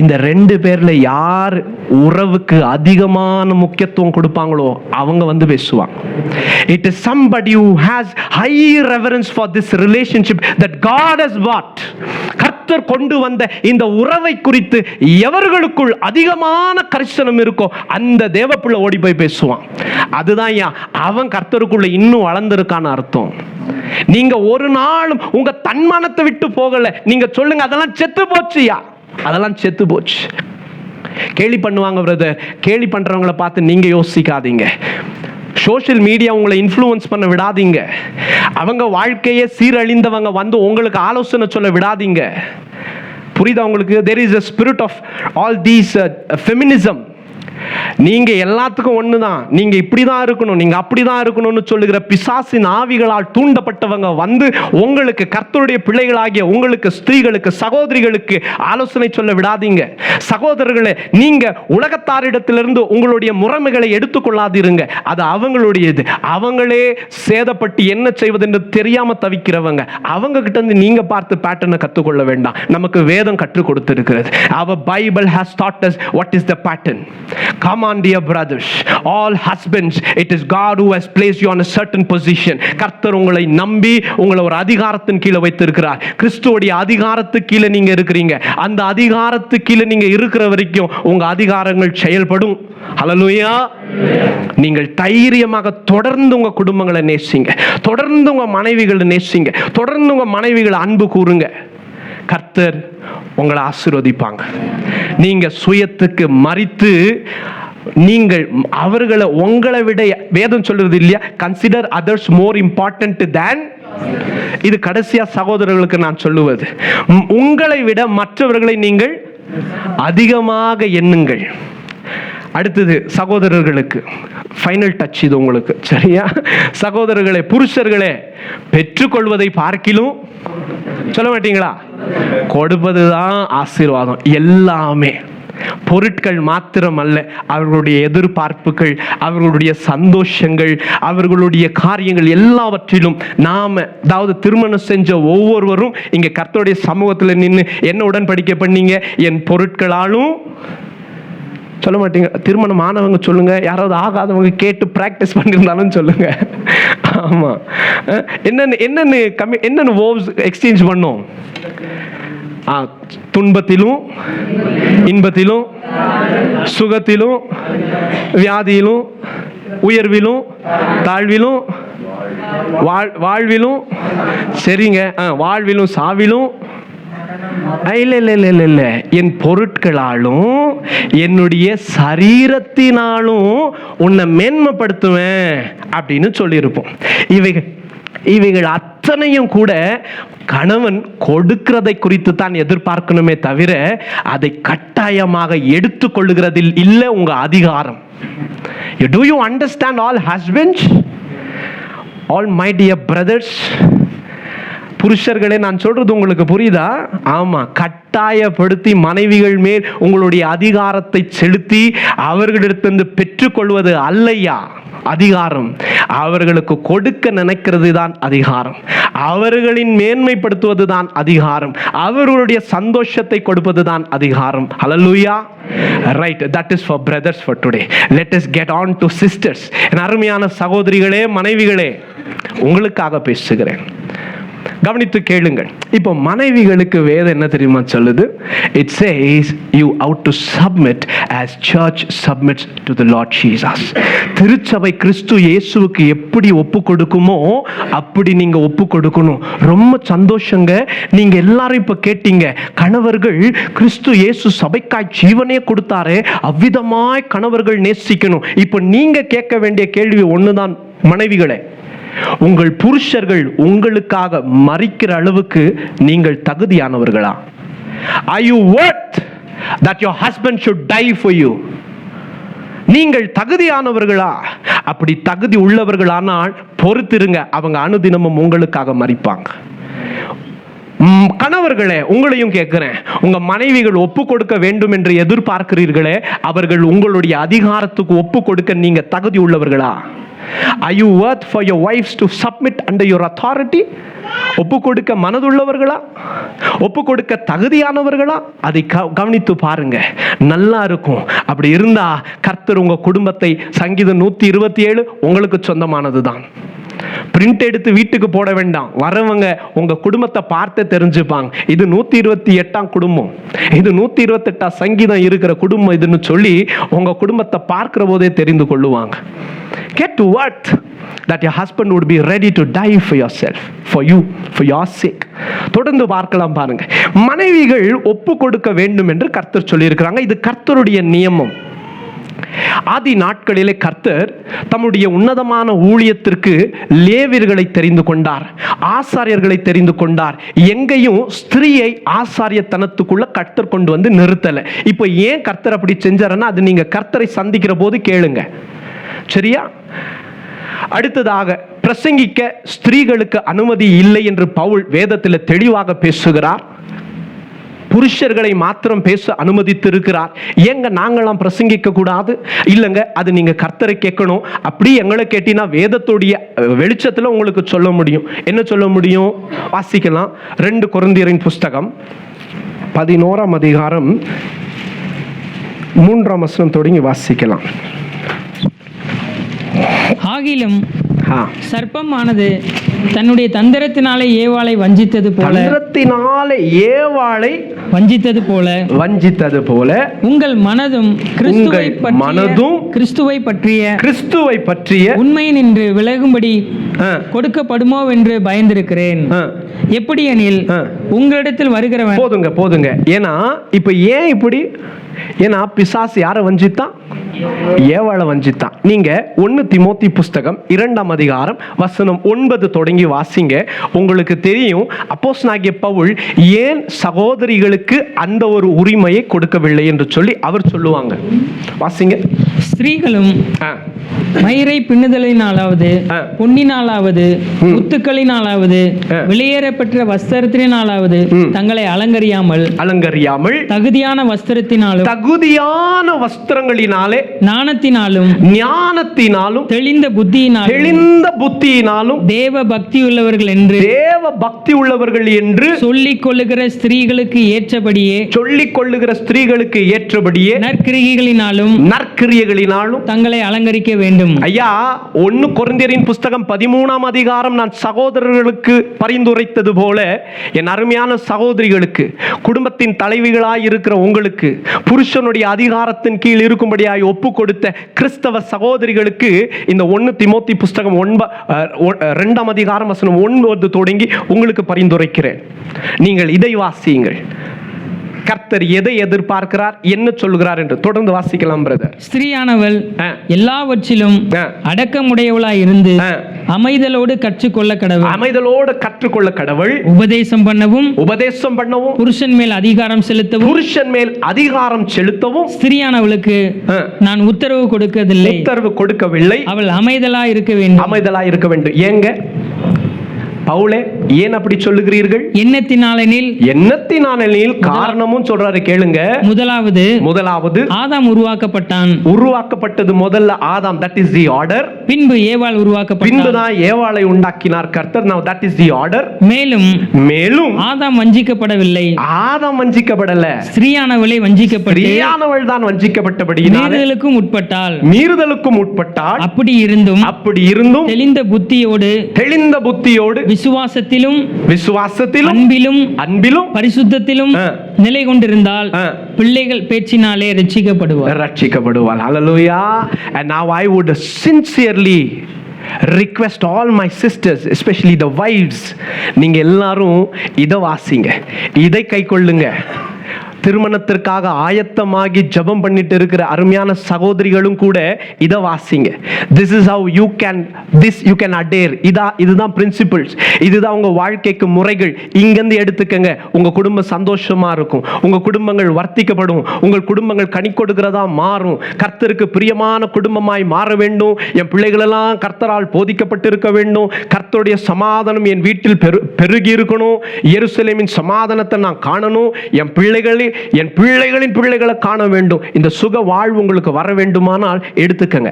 இந்த 2 பேர்ல யார் உறவுக்கு அதிகமான முக்கியத்துவம் கொடுப்பாங்களோ அவங்க வந்து பேசுவாங்க. It is somebody who has high reverence for this relationship that God has bought. கர்த்தர் கொண்டு வந்த இந்த உறவை குறித்து எவர்களுக்குள் அதிகமான கரிசனம் இருக்கோ அந்த தேவப்பிள்ளை ஓடி போய் பேசுவான். அதுதான் அவன் கர்த்தருக்குள்ள இன்னும் வளர்ந்திருக்கான்னு அர்த்தம். நீங்க ஒரு நாளும் உங்க தன்மானத்தை விட்டு போகல. நீங்க சொல்லுங்க, அதெல்லாம் செத்து போச்சுயா, அதெல்லாம் செத்து போச்சு. கேலி பண்ணுவாங்க பிரதர். கேலி பண்றவங்களை பார்த்து நீங்க யோசிக்காதீங்க. சோஷியல் மீடியா உங்களை இன்ஃப்ளூயன்ஸ் பண்ண விடாதீங்க. அவங்க வாழ்க்கையே சீரழிந்தவங்க வந்து உங்களுக்கு ஆலோசனை சொல்ல விடாதீங்க. புரியுதா உங்களுக்கு? there is a spirit of all these feminism. நீங்க எல்லாத்துக்கும் ஒண்ணுதான், நீங்க இப்படிதான் இருக்கணும், நீங்க அப்படிதான் இருக்கணும்னு சொல்லுகிற பிசாசின் ஆவிகளால் தூண்டப்பட்டவங்க வந்து உங்களுக்கு, கர்த்தருடைய பிள்ளைகளாகிய உங்களுக்கு, ஸ்திரீகளுக்கு, சகோதரிகளுக்கு ஆலோசனை சொல்ல விடாதீங்க. சகோதரர்களே, நீங்க உலகத்தாரிடத்திலிருந்து உங்களுடைய முறைமைகளை எடுத்துக்கொள்ளாதிருங்க. அது அவங்களுடையது. அவங்களே சேதப்பட்டு என்ன செய்வதென்று தெரியாம தவிக்கிறவங்க, அவங்க கிட்ட இருந்து நீங்க பார்த்து பேட்டர்னை கத்துக்கொள்ள வேண்டாம். நமக்கு வேதம் கற்றுக் கொடுத்திருக்கிறது. Our Bible has taught us what is the pattern. Come on dear brothers, all husbands, it is God who has placed you on a certain position. கர்த்தர் உங்களை நம்பி உங்களை ஒரு அதிகாரத்தின் கீழே வைத்திருக்கிறார். கிறிஸ்துவோடைய அதிகாரத்துக்கு கீழே நீங்க இருக்கிறீங்க. அந்த அதிகாரத்துக்கு கீழே நீங்க இருக்கிற வரைக்கும் உங்க அதிகாரங்கள் செயல்படும். ஹல்லேலூயா. நீங்கள் தைரியமாக தொடர்ந்து உங்க குடும்பங்களை நேசிங்க, தொடர்ந்து உங்க மனைவிகளை நேசிங்க, தொடர்ந்து உங்க மனைவிகளை அன்பு கூறுங்க. கர்த்தர் உங்களை ஆசீர்வதிப்பாங்க. நீங்க சுயத்துக்கு மரித்து நீங்கள் அவர்களை உங்களை விட, வேதம் சொல்றது இல்லையா, கன்சிடர் அதர்ஸ் மோர் இம்பார்ட்டன்ட் தேன். இது கடைசியா சகோதரர்களுக்கு நான் சொல்லுவது, உங்களை விட மற்றவர்களை நீங்கள் அதிகமாக எண்ணுங்கள். அடுத்தது சகோதரர்களுக்கு ஃபைனல் டச் இது உங்களுக்கு, சரியா? சகோதரர்களே, புருஷர்களே, பெற்றுக்கொள்வதை பார்க்கிலும் சொல்ல மாட்டீங்களா, கொடுப்பதுதான் ஆசீர்வாதம். எல்லாமே பொருட்கள் மாத்திரம் அல்ல, அவர்களுடைய எதிர்பார்ப்புகள், அவர்களுடைய சந்தோஷங்கள், அவர்களுடைய காரியங்கள் எல்லாவற்றிலும் நாம, அதாவது திருமணம் செஞ்ச ஒவ்வொருவரும் இங்க கர்த்தருடைய சமூகத்தில் நின்று என்ன உடன்படிக்கை பண்ணீங்க? என் பொருட்களாலும் சொல்ல மாட்டீங்க. திருமணம் ஆனவங்க சொல்லுங்க, யாராவது ஆகாதவங்க கேட்டு பிராக்டிஸ் பண்ணியிருந்தாலும் சொல்லுங்க. ஆமா, என்னென்ன வேர்ப்ஸ் எக்ஸ்சேஞ்ச் பண்ணோம்? துன்பத்திலும் இன்பத்திலும், சுகத்திலும் வியாதியிலும், உயர்விலும் தாழ்விலும், வாழ்விலும், சரிங்க, வாழ்விலும் சாவிலும், இல்ல, என் பொருட்களாலும் என்னுடைய சரீரத்தினாலும் உன்னை மேன்மைப்படுத்துவேன் அப்படின்னு சொல்லியிருப்போம். இவைகள் அத்தனையும் கூட கணவன் கொடுக்கிறதை குறித்து தான் எதிர்பார்க்கணுமே தவிர அதை கட்டாயமாக எடுத்துக்கொள்ளுகிறதில் இல்லை உங்க அதிகாரம். Do you understand all husbands? All my dear brothers, புருஷர்களே, நான் சொல்றது உங்களுக்கு புரியுதா? ஆமா, கட்டாயப்படுத்தி மனைவிகள் மேல் உங்களுடைய அதிகாரத்தை செலுத்தி அவர்களிடத்திலிருந்து பெற்றுக்கொள்வது அல்லையா அதிகாரம். அவர்களுக்கு கொடுக்க நினைக்கிறது தான் அதிகாரம். அவர்களின் மேன்மைப்படுத்துவது தான் அதிகாரம். அவர்களுடைய சந்தோஷத்தை கொடுப்பது தான் அதிகாரம். ஹல்லேலூயா. Right, that is for brothers for today. Let us get on to sisters. என் அருமையான சகோதரிகளே, மனைவிகளே, உங்களுக்காக பேசுகிறேன். கவனித்து கேளுங்கள். இப்போ மனைவிகளுக்கு வேதம் என்ன தெரியுமா சொல்லுது? It says you ought to submit as church submits to the Lord Jesus. திருச்சபை கிறிஸ்து இயேசுவுக்கு எப்படி ஒப்பு கொடுக்குமோ அப்படி நீங்க ஒப்பு கொடுக்கணும். ரொம்ப சந்தோஷங்க, நீங்க எல்லாரும் இப்ப கேட்டீங்க, கணவர்கள் கிறிஸ்து இயேசு சபைக்காய் ஜீவனே கொடுத்தாரே, அவ்விதமாய் கணவர்கள் நேசிக்கணும். இப்போ நீங்க கேட்க வேண்டிய கேள்வி ஒண்ணுதான் மனைவிகளே, உங்கள் புருஷர்கள் உங்களுக்காக மரிக்கிற அளவுக்கு நீங்கள் தகுதியானவர்களா? Are you worth that your husband should die for you? நீங்கள் தகுதியானவர்களா? அப்படி தகுதி உள்ளவர்களானால் பொறுத்திருங்க, அவங்க அனுதினமும் உங்களுக்காக மரிப்பாங்க. கணவர்களே, உங்களையும் கேட்கிறேன், உங்க மனைவிகள் ஒப்பு கொடுக்க வேண்டும் என்று எதிர்பார்க்கிறீர்களே, அவர்கள் உங்களுடைய அதிகாரத்துக்கு ஒப்பு கொடுக்க நீங்க தகுதி உள்ளவர்களா? Are you worth for your wives to submit under your authority? ஒப்பு கொடுக்க மனதுள்ளவர்களா? ஒப்பு கொடுக்க தகுதியானவர்களா? அதை கவனித்து பாருங்க, நல்லா இருக்கும். அப்படி இருந்தா கர்த்தர் உங்க குடும்பத்தை, சங்கீதம் 127 உங்களுக்கு சொந்தமானதுதான். பிரிண்ட் எடுத்து வீட்டுக்கு போட வேண்டாம். வரவங்க உங்க குடும்பத்தை பார்த்து தெரிஞ்சுப்பாங்க, இது 128ஆம் குடும்பம், இது 128 சங்கீதம் இருக்கிற குடும்பம் இதுன்னு சொல்லி உங்க குடும்பத்தை பார்க்கிற போதே தெரிந்து கொள்ளுவாங்க. Get to what? That your husband would be ready to die for yourself, for you, for your sake. தொடர்ந்து பார்க்கலாம் பாருங்க. மனைவிகள் ஒப்பு கொடுக்க வேண்டும் என்று கர்த்தர் சொல்லி இருக்கிறாங்க. இது கர்த்தருடைய நியமம். ஆதி நாட்களிலே கர்த்தர் தம்முடைய உன்னதமான ஊழியத்திற்கு லேவியர்களை தெரிந்து கொண்டார், ஆசாரியர்களை தெரிந்து கொண்டார். எங்கேயும் ஸ்திரீயை ஆசாரியத்தனத்துக்குள்ள கர்த்தர் கொண்டு வந்து நிறுத்தல. இப்போ ஏன் கர்த்தர் அப்படி செஞ்சாருன்னா அது நீங்க கர்த்தரை சந்திக்கிற போது கேளுங்க, சரியா? அடுத்ததாக, பிரசங்கிக்க ஸ்திரீகளுக்கு அனுமதி இல்லை என்று பவுல் வேதத்தில் தெளிவாக பேசுகிறார். புருஷர்களை மாத்திரம் பேச அனுமதித்திருக்கிறார். ஏங்க நாங்களாம் பிரசங்கிக்க கூடாது? இல்லைங்க, அது நீங்க கர்த்தரை கேட்கணும். அப்படி எங்களை கேட்டினா வேதத்துடைய வெளிச்சத்தில் உங்களுக்கு சொல்ல முடியும். என்ன சொல்ல முடியும்? வாசிக்கலாம். 2 கொரிந்தியரின் புஸ்தகம் 11ஆம் அதிகாரம் 3ஆம் வசனம் தொடங்கி வாசிக்கலாம். ஆகிலும் சர்ப்பமானது தன்னுடைய தந்திரத்தினாலே ஏவாளை வஞ்சித்தது போல உங்கள் மனதும் கிறிஸ்துவை பற்றிய உண்மையினின்று விலகும்படி கொடுக்கப்படுமோ என்று பயந்திருக்கிறேன். எப்படி எனில் உங்களிடத்தில் வருகிறவன் போதுங்க. ஏன்னா இப்ப ஏன் இப்படி? ஏன்னா பிசாசு யாரை வஞ்சித்தான்? ஏவாளை வஞ்சித்தான். நீங்க 1 தீமோத்தேயு புஸ்தகம் 2ஆம் அதிகாரம் வசனம் 9 தொடங்கி வாசிங்க. உங்களுக்கு தெரியும் அப்போஸ்தலனாகிய பவுல் ஏன் சகோதரிகளுக்கு அந்த ஒரு உரிமையை கொடுக்கவில்லை என்று சொல்லி அவர் சொல்லுவாங்க. வாசிங்க. ஸ்திரீகளும் மயிரை பின்னுதலினாலாவது பொன்னினாலாவது முத்துக்களினாலாவது வெளியேறப்பெற்ற வஸ்திரத்தினாலாவது தங்களை அலங்கரியாமல் தகுதியான வஸ்திரங்களினாலே ஞானத்தினாலும் தெளிந்த புத்தியினாலும் தேவ பக்தி உள்ளவர்கள் என்று சொல்லிக் கொள்ளுகிற ஸ்திரீகளுக்கு ஏற்றபடியே நற்கிரியைகளினாலும் தங்களை அலங்கரிக்க வேண்டும். ஐயா, 1 கொரிந்தியரின் புஸ்தகம் 13ஆம் அதிகாரம் நான் சகோதரர்களுக்கு பரிந்துரைத்தது போல என் அருமையான சகோதரிகளுக்கு, குடும்பத்தின் தலைவிகளாய் இருக்கிற உங்களுக்கு, புருஷனுடைய அதிகாரத்தின் கீழ் இருக்கும்படியாய் ஒப்பு கொடுத்த கிறிஸ்தவ சகோதரிகளுக்கு இந்த 1 தீமோத்தேயு புஸ்தகம் 2ஆம் அதிகாரம் வசனம் 9 தொடங்கி உங்களுக்கு பரிந்துரைக்கிறேன். நீங்கள் இதை வாசியுங்கள். கர்த்தர் எதை எதிர்பார்க்கிறார், என்ன சொல்கிறார் என்று தொடர்ந்து வாசிக்கலாம் பிரதர். ஸ்திரீயானவள் எல்லாவற்றிலும் அடக்கமுடையவளாய் இருந்து அமைதலோடு கற்றுக்கொள்ள கடவுள் உபதேசம் பண்ணவும் புருஷன் மேல் அதிகாரம் செலுத்தவும் ஸ்திரீயானவளுக்கு நான் உத்தரவு கொடுக்கவில்லை. அவள் அமைதலாய் இருக்க வேண்டும். ஏங்க பவுலே ஏன் அப்படி சொல்லுகிறீர்கள்? எண்ணத்தினாலெனில் காரணமும் சொல்றாரு, கேளுங்க. முதலாவது ஆதாம் உருவாக்கப்பட்டது முதல்ல ஆதாம், that is the order. பின்பு ஏவாள் பின்புதான் ஏவாளை உண்டாக்கினார் கர்த்தர். now that is the order. மேலும் ஆதாம் வஞ்சிக்கப்படவில்லை, ஸ்திரீயானவளை வஞ்சிக்கப்பட்டவள் தான் வஞ்சிக்கப்பட்டபடியினால் மீறுதலுக்கும் உட்பட்டாள். அப்படி இருந்தும் தெளிந்த புத்தியோடு விசுவாசத்திலும் அன்பிலும் பரிசுத்தத்திலும் நிலை கொண்டிருந்தால் பிள்ளைகள் பேச்சினாலே ரட்சிக்கப்படுவாள். Hallelujah. And now I would sincerely request all my sisters, especially the wives, நீங்க எல்லாரும் இதை வாசிங்க, இதை கைக்கொள்ளுங்க. திருமணத்திற்காக ஆயத்தமாகி ஜெபம் பண்ணிட்டு இருக்கிற அருமையான சகோதரிகளும் கூட இதை வாசிங்க. This is how you can adhere. இதுதான் principles, இதுதான் உங்க வாழ்க்கைக்கு முறைகள். இங்கிருந்து எடுத்துக்கங்க. உங்க குடும்பம் சந்தோஷமா இருக்கும், உங்க குடும்பங்கள் வர்த்திக்கப்படும், உங்கள் குடும்பங்கள் கனி கொடுக்கிறதா மாறும். கர்த்தருக்கு பிரியமான குடும்பமாய் மாற வேண்டும். என் பிள்ளைகள் எல்லாம் கர்த்தரால் போதிக்கப்பட்டு இருக்க வேண்டும். கர்த்தருடைய சமாதானம் என் வீட்டில் பெருகி இருக்கணும். எருசலேமின் சமாதானத்தை நான் காணணும். என் பிள்ளைகளின் பிள்ளைகளை காண வேண்டும். இந்த சுக வாழ்வு உங்களுக்கு வர வேண்டுமானால் எடுத்துக்கங்க.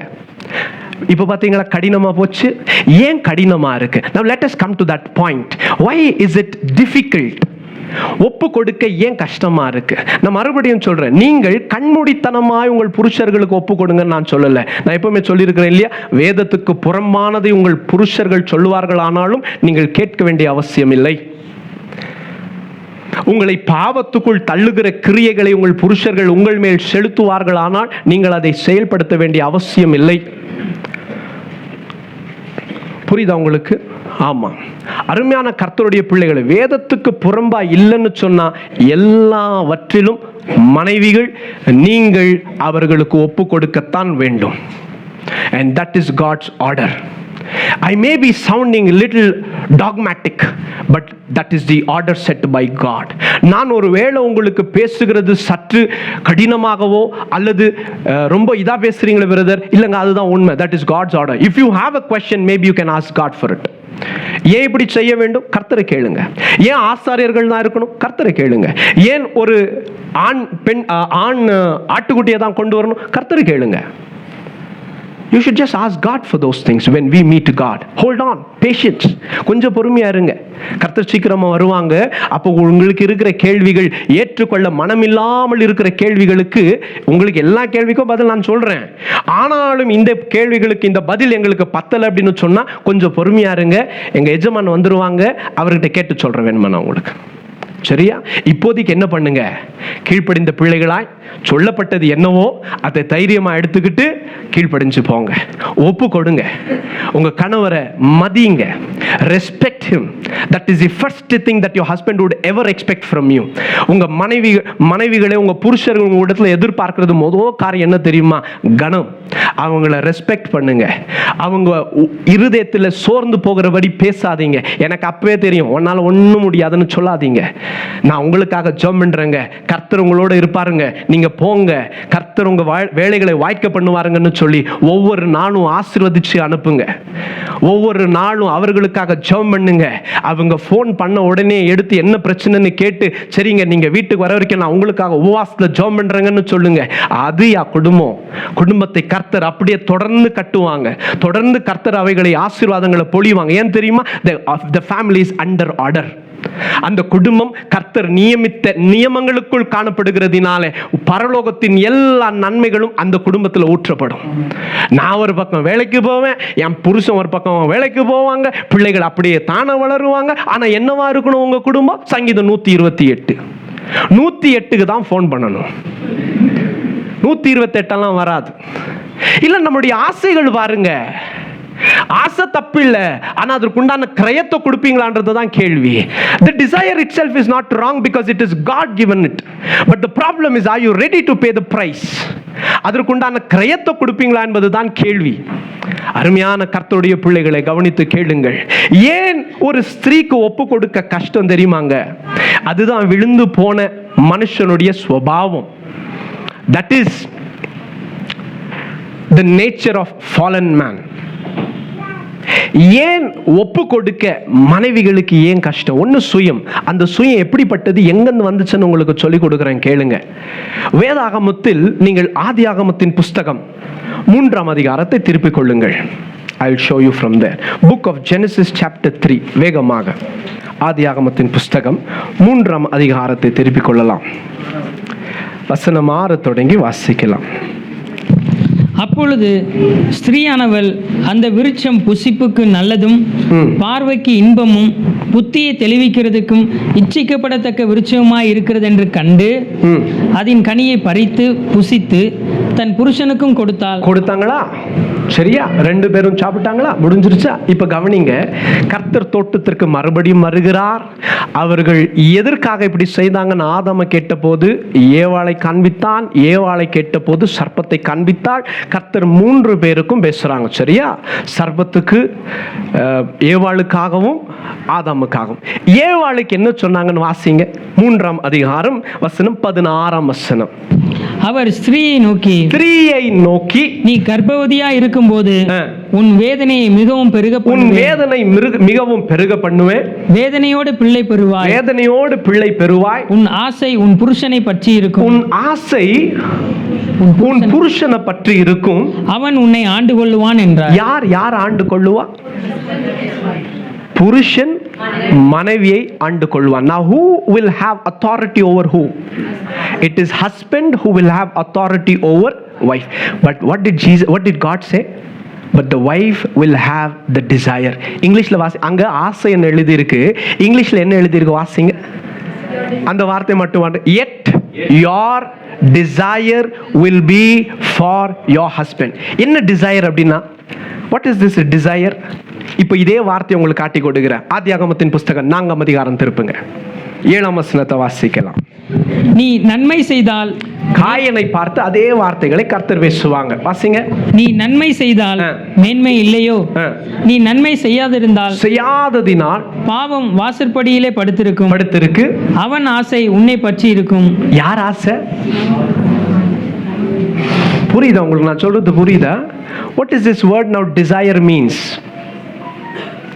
இப்ப பாத்தீங்களா கடினமா போச்சு. ஏன் கடினமா இருக்கு? Now let us come to that point. Why is it difficult? ஒப்பு கொடுக்க ஏன் கஷ்டமா இருக்கு? நான் மறுபடியும் சொல்றேன், நீங்கள் கண்மூடித்தனமாய் உங்கள் புருஷர்களுக்கு ஒப்பு கொடுங்கன்னு நான் சொல்லல. நான் எப்பவுமே சொல்லியிருக்கிறேன் இல்லையா, வேதத்துக்கு புறம்பானதை உங்கள் புருஷர்கள் சொல்லுவார்கள், ஆனாலும் நீங்கள் கேட்க வேண்டிய அவசியம் இல்லை. உங்களை பாவத்துக்குள் தள்ளுகிற கிரியைகளை உங்கள் புருஷர்கள் உங்கள் மேல் செலுத்துவார்கள், ஆனால் நீங்கள் அதை செயல்படுத்த வேண்டிய அவசியம் இல்லை. புரியுதா உங்களுக்கு? ஆமா, அருமையான கர்த்தருடைய பிள்ளைகளை, வேதத்துக்கு புறம்பா இல்லைன்னு சொன்னா எல்லாவற்றிலும் மனைவிகள் நீங்கள் அவர்களுக்கு ஒப்பு கொடுக்கத்தான் வேண்டும். And that is God's order. I may be sounding a little dogmatic, but that is the order set by God. நான் ஒருவேளை உங்களுக்கு பேசுகிறது சற்று கடினமாகவோ அல்லது ரொம்ப இதா பேசுறீங்களே பிரதர், இல்லைங்க அதுதான் உண்மை. That is God's order. If you have a question, maybe you can ask God for it. ஏன் இப்படி செய்ய வேண்டும்? கர்த்தரை கேளுங்க. ஏன் ஆசாரியர்கள் தான் இருக்கணும்? கர்த்தரை கேளுங்க. ஏன் ஒரு ஆண் ஆட்டுக்குட்டியை தான் கொண்டு வரணும்? கர்த்தரை கேளுங்க. You should just ask God for those things when we meet God. Hold on, patience. கொஞ்சம் பொறுமையா இருங்க. கர்த்தர் சீக்கிரமா வருவாங்க. அப்போ உங்களுக்கு இருக்கிற கேள்விகள், ஏற்றுக்கொள்ள மனமில்லாமல் இருக்கிற கேள்விகளுக்கு, உங்களுக்கு எல்லா கேள்விக்கும் பதில் நான் சொல்றேன், ஆனாலும் இந்த கேள்விகளுக்கு இந்த பதில் எங்களுக்கு பத்தல அப்படின்னு சொன்னா கொஞ்சம் பொறுமையா இருங்க. எங்க எஜமான் வந்துருவாங்க, அவர்கிட்ட கேட்டு சொல்றேன் வேணுமா நான் உங்களுக்கு. சரியா? இப்போதைக்கு என்ன பண்ணுங்க, கீழ்ப்படிந்த பிள்ளைகளாய் சொல்லப்பட்டது என்னவோ அதை தைரியமா எடுத்துக்கிட்டு கீழ்ப்படிஞ்சு போங்க. ஒப்பு கொடுங்க. உங்க கணவரை மதியுங்க. Respect him. That is the first thing that your husband would ever expect from you. உங்க மனைவிகளை உங்க புருஷர்கள் உங்க இடத்துல எதிர்பார்க்கிறது முதல் காரியம் என்ன தெரியுமா? கனம். அவங்கள ரெஸ்பெக்ட் பண்ணுங்க. அவங்க இருதயத்தில் சோர்ந்து போகிறபடி பேசாதீங்க. எனக்கு அப்பவே தெரியும் உன்னால ஒன்றும் முடியாதுன்னு சொல்லாதீங்க. நான் உங்களுக்காக ஜெபம் பண்றேங்க, கர்த்தர் உங்களோட இருப்பாருங்க, நீங்க போங்க, கர்த்தர் உங்க வேலைகளை வாய்க்க பண்ணுவாருங்கன்னு சொல்லி ஒவ்வொரு நாளும் ஆசீர்வதிச்சு அனுப்புங்க. ஒவ்வொரு நாளும் அவர்களுக்காக ஜெபம் பண்ணுங்க. அவங்க ஃபோன் பண்ண உடனே எடுத்து என்ன பிரச்சனைன்னு கேட்டு, சரிங்க நீங்க வீட்டுக்கு வர வரைக்கும் நான் உங்களுக்காக உபவாசத்துல ஜெபம் பண்றேங்கன்னு சொல்லுங்க. அது குடும்பத்தை கர்த்தர் அப்படியே தொடர்ந்து கட்டுவாங்க. தொடர்ந்து கர்த்தர் அவைகளை ஆசீர்வாதங்களை பொழிவாங்க. ஏன் தெரியுமா? The family is under order. அந்த குடும்பம் கர்த்தர் நியமித்த நியமங்களுக்குள் காணப்படுகிறதினாலே பரலோகத்தின் எல்லா நன்மைகளும் அந்த குடும்பத்தில் ஊற்றப்படும். நான் ஒரு பக்கம் வேலைக்கு போவேன், என் புருஷன் ஒரு பக்கம் வேலைக்கு போவாங்க, பிள்ளைகள் அப்படியே தானே வளருவாங்க. ஆனா என்னவா இருக்கணும் உங்க குடும்பம்? சங்கீதம் 128 தான் போன் பண்ணணும். 128 வராது. இல்ல நம்முடைய ஆசைகள் பாருங்க, ஆசை தப்பு இல்ல, ஆனா அதற்கு உண்டான கிரயத்தை கொடுப்பீங்களான்றது தான் கேள்வி. The desire itself is not wrong because it is God given it, but the problem is, are you ready to pay the price? அதற்கு உண்டான கிரயத்தை கொடுப்பீங்களா என்பது தான் கேள்வி. அருமையான கர்த்தருடைய பிள்ளைகளை கவனித்து கேளுங்கள். ஏன் ஒரு ஸ்திரீக்கு ஒப்பு கொடுக்க கஷ்டம் தெரியுமாங்க? அதுதான் விழுந்து போன மனுஷனுடைய சுபாவம். That is the nature of fallen man. ஏன் ஒப்பு கொடுக்க மனைவிகளுக்கு ஏன் கஷ்டம்? ஒன்று சுயம். அந்த சுயம் எப்படிப்பட்டது, எங்கிருந்து வந்துச்சுன்னு உங்களுக்கு சொல்லிக் கொடுக்குறேன் கேளுங்க. வேதாகமத்தில் நீங்கள் ஆதியாகமத்தின் புஸ்தகம் 3ஆம் அதிகாரத்தை திருப்பிக் கொள்ளுங்கள். I will show you from there. Book of Genesis chapter 3. வேகமாக ஆதியாகமத்தின் புஸ்தகம் 3ஆம் அதிகாரத்தை திருப்பிக் கொள்ளலாம். வசனம் 6 தொடங்கி வாசிக்கலாம். அப்பொழுது ஸ்திரீயானவள் அந்த விருட்சம் புசிப்புக்கு நல்லதும் பார்வைக்கு இன்பமும் புத்தியை தெளிவிக்கிறதுக்கும் இச்சிக்கப்படத்தக்க விருட்சமாய் இருக்கிறது என்று கண்டு அதன் கனியை பறித்து புசித்து தன் புருஷனுக்கும் கொடுத்தாங்களா? சரியா? 2 பேரும் சாப்பிட்டாங்களா? முடிஞ்சிருச்சா? இப்ப கவனிங்க, கர்த்தர் தோட்டத்திற்கு மறுபடியும் வருகிறார். அவர்கள் எதற்காக இப்படி செய்தாங்கன்னு ஆதாமை கேட்ட போது ஏவாளை காண்பித்தான், ஏவாளை கேட்ட போது சர்ப்பத்தை காண்பித்தாள். கர்த்தர் 3 பேருக்கும் பேசுறாங்க. சரியா? சர்ப்பத்துக்கு, ஏவாளுக்காகவும் ஆதாமுக்காகவும். ஏவாளுக்கு என்ன சொன்னாங்கன்னு வாசிங்க. 3ஆம் அதிகாரம் வசனம் 16ஆம் வசனம். அவர் ஸ்திரீயை நோக்கி நீ கர்ப்பவதியா இருக்கும்போது உன் வேதனையை மிகவும் பெருக பண்ணுவேன். வேதனையோடு பிள்ளை பெறுவாய். உன் ஆசை உன் புருஷனை பற்றி இருக்கும். உன் புருஷனை பற்றி இருக்கும். அவன் உன்னை ஆண்டு கொள்ளுவான் என்றார். யார் ஆண்டு கொள்ளுவா? புருஷன் மனைவியை ஆண்டு கொள்வான். Now who will have authority over who? It is husband who will have authority over wife. But what did God say? But the wife will have the desire. இங்கிலீஷ்ல அங்க ஆசை என்ன எழுதி இருக்கு, இங்கிலீஷ்ல என்ன எழுதி இருக்கு வாசிங்க. அந்த வார்த்தை மட்டும் yet your desire will be for your husband. என்ன desire அப்படின்னா, what is this desire? இப்போ இதே வார்த்தை உங்களுக்கு காட்டி கொடுக்கிறேன். ஆதியாகமத்தின் புஸ்தகம் 4ஆம் அதிகாரம் திருப்புங்க, 7ஆம் வசனத்தை வாசிக்கலாம். நீ நன்மை செய்தால், காயனை பார்த்து அதே வார்த்தைகளை கர்த்தர் பேசுவாங்க. வாசிங்க. நீ நன்மை செய்தால் மேன்மை இல்லையோ, நீ நன்மை செய்யாததினால் பாவம் வாசற்படியிலே படுத்திருக்கு, அவன் ஆசை உன்னை பற்றி இருக்கும். யார் ஆசை? புரியுதா உங்களுக்கு நான் சொல்றது? புரியுதா? What is this word now desire means?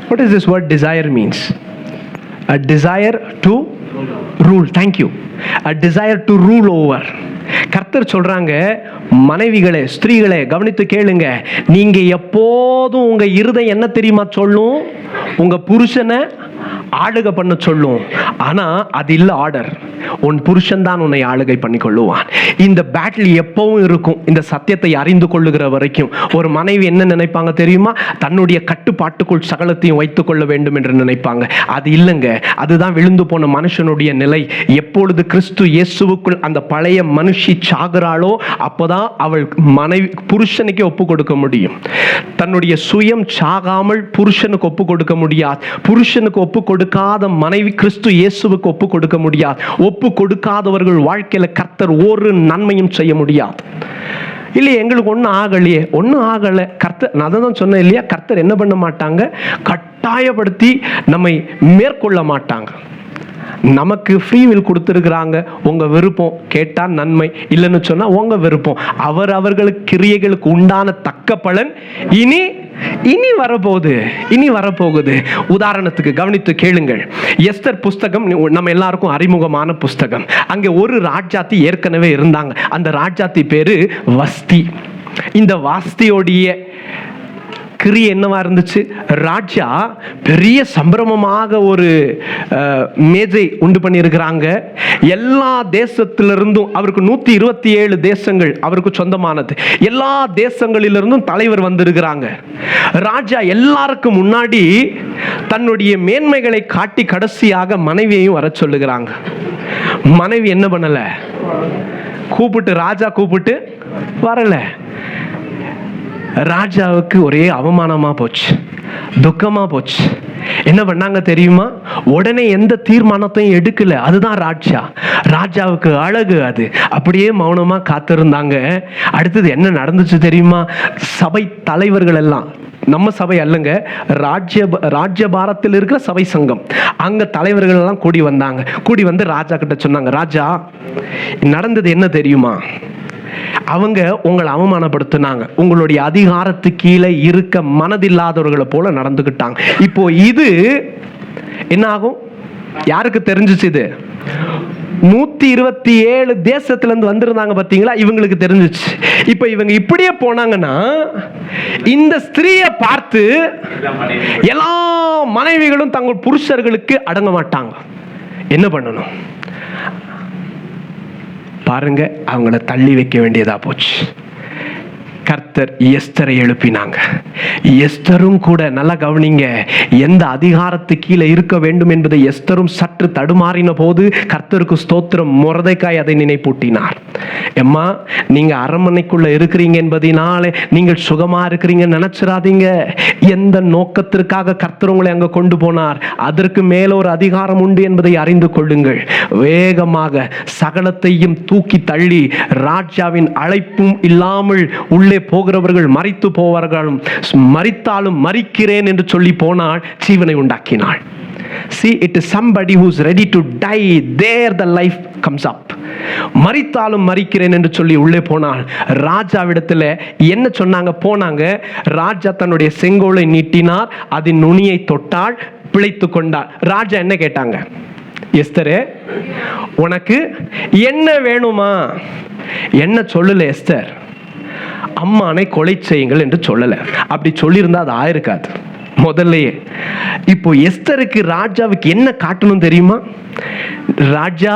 What is this word desire means? A desire to rule. Thank you. A desire to rule over. கர்த்தர் சொல்றாங்க, மனைவிகளே, ஸ்திரீகளே கவனித்து கேளுங்க. நீங்க எப்போதும் உங்க இருதயம் என்ன தெரியுமா சொல்லும்? உங்க புருஷனை ஆளுகை பண்ண சொல்லும். ஆனா அது இல்ல ஆர்டர். உன் புருஷன் தான் உன்னை ஆளுகை பண்ணி கொள்ளுவான். இந்த பேட்டில் எப்பவும் இருக்கும். இந்த சத்தியத்தை அறிந்து கொள்ளுகிற வரைக்கும் ஒரு மனைவி என்ன நினைப்பாங்க தெரியுமா? தன்னுடைய கட்டுப்பாட்டுக்குள் சகலத்தையும் வைத்துக் கொள்ள வேண்டும் என்று நினைப்பாங்க. அது இல்லைங்க. அதுதான் விழுந்து போன மனுஷனுடைய நிலை. எப்பொழுது கிறிஸ்து இயேசுவுக்குள் அந்த பழைய மனுஷி சாகுறாளோ அப்போதான் அவள் மனைவி புருஷனுக்கே ஒப்பு கொடுக்க முடியும். தன்னுடைய சுயம் சாகாமல் புருஷனுக்கு ஒப்பு கொடுக்க முடியாது. புருஷனுக்கு ஒப்பு கொடுக்காத மனைவி கிறிஸ்து இயேசுவுக்கு ஒப்பு கொடுக்க முடியாது. ஒப்பு கொடுக்காதவர்கள் வாழ்க்கையில கர்த்தர் ஒரு நன்மையும் செய்ய முடியாது. இல்லையே, எங்களுக்கு ஒன்றும் ஆகலை. கர்த்தர், நான் தான் சொன்னேன் இல்லையா, கர்த்தர் என்ன பண்ண மாட்டாங்க, கட்டாயப்படுத்தி நம்மை மேற்கொள்ள மாட்டாங்க. நமக்கு ஃப்ரீ வில் கொடுத்துருக்குறாங்க. உங்க விருப்பம் கேட்டா நன்மை, இல்லைன்னு சொன்னா உங்க விருப்பம். அவர்களுக்கு கிரியைகளுக்கு உண்டான தக்க பலன் இனி வரப்போகுது. உதாரணத்துக்கு கவனித்து கேளுங்கள். எஸ்தர் புஸ்தகம் நம்ம எல்லாருக்கும் அறிமுகமான புஸ்தகம். அங்கே ஒரு ராஜாத்தி ஏற்கனவே இருந்தாங்க. அந்த ராஜாத்தி பேரு வஸ்தி. இந்த வாஸ்தியோடைய கிரியை என்னவா இருந்துச்சு? ராஜா பெரிய சம்பிரமமாக ஒரு மேஜை உண்டு பண்ணியிருக்கிறாங்க. எல்லா தேசத்திலிருந்தும், அவருக்கு 127 தேசங்கள் அவருக்கு சொந்தமானது. எல்லா தேசங்களிலிருந்தும் தலைவர் வந்திருக்கிறாங்க. ராஜா எல்லாருக்கும் முன்னாடி தன்னுடைய மேன்மைகளை காட்டி கடைசியாக மனைவியையும் வர சொல்லுகிறாங்க. மனைவி என்ன பண்ணல? ராஜா கூப்பிட்டு வரல. ராஜாவுக்கு ஒரே அவமானமா போச்சு, துக்கமா போச்சு. என்ன பண்ணாங்க தெரியுமா? உடனே எந்த தீர்மானத்தையும் எடுக்கல. அதுதான் ராஜாவுக்கு அழகு. அது அப்படியே மௌனமா காத்திருந்தாங்க. அடுத்தது என்ன நடந்துச்சு தெரியுமா? சபை தலைவர்கள் எல்லாம், நம்ம சபை அல்லங்க, ராஜ்யபாரத்தில் இருக்கிற சபை சங்கம், அங்க தலைவர்கள் எல்லாம் கூடி வந்தாங்க. கூடி வந்து ராஜா கிட்ட சொன்னாங்க, ராஜா நடந்தது என்ன தெரியுமா? அவங்க உங்களை அவமானப்படுத்தினாங்க. உங்களுடைய அதிகாரத்து கீழே இருக்க மனதில்லாதவர்களை போல நடந்துக்கிட்டாங்க. இப்போ இது என்ன ஆகும்? யாருக்கு தெரிஞ்சிச்சு? இது 127 தேசத்துல இருந்து வந்திருந்தாங்க பாத்தீங்களா? இவங்களுக்கு தெரிஞ்சிச்சு. இப்ப இவங்க இப்படியே போனாங்கன்னா இந்த ஸ்திரீயை பார்த்து எல்லா மனைவிகளும் தங்கள் புருஷர்களுக்கு அடங்க மாட்டாங்க. என்ன பண்ணணும் பாருங்க, அவங்கள தள்ளி வைக்க வேண்டியதா போச்சு. கர்த்தர் எஸ்தரை எழுப்பினாங்க. எஸ்தரும் கூட, நல்லா கவனிங்க, எந்த அதிகாரத்து கீழே இருக்க வேண்டும் என்பதை எஸ்தரும் சற்று தடுமாறின போது கர்த்தருக்கு ஸ்தோத்திரம், மொர்தெக்காய் அதை நினைப்பூட்டினார். எம்மா, நீங்க அரண்மனைக்குள்ள இருக்கிறீங்க என்பதனாலே நீங்கள் சுகமா இருக்கிறீங்கன்னு நினைச்சிடாதீங்க. எந்த நோக்கத்திற்காக கர்த்தர் உங்களை அங்க கொண்டு போனார், அதற்கு மேல ஒரு அதிகாரம் உண்டு என்பதை அறிந்து கொள்ளுங்கள். வேகமாக சகலத்தையும் தூக்கி தள்ளி, ராஜாவின் அழைப்பும் இல்லாமல் உள்ளே போகிறவர்கள் மரித்து போவார்களும், மரித்தாலும் மரிக்கிறேன் என்று சொல்லி போனாள், ஜீவனை உண்டாக்கினாள். See, it is somebody who is ready to die. There the life comes up. மரித்தாலும் மரிக்கிறேன் என்று சொல்லி உள்ளே போனாள். ராஜாவிடத்தில் என்ன சொன்னாங்க? போனாங்க. ராஜா தன்னுடைய செங்கோலை நீட்டினார், அதன் நுனியை தொட்டாள், பிழைத்து கொண்டாள். ராஜா என்ன கேட்டாங்க? எஸ்தரே, உனக்கு என்ன வேணுமா? என்ன சொல்லல எஸ்தர், அம்மானை கொலை செய்யுங்கள் என்று சொல்லல. அப்படி சொல்லியிருந்தா அது ஆயிருக்காது. முதல்லயே. இப்போ எஸ்தருக்கு ராஜாவுக்கு என்ன காட்டணும் தெரியுமா? ராஜா,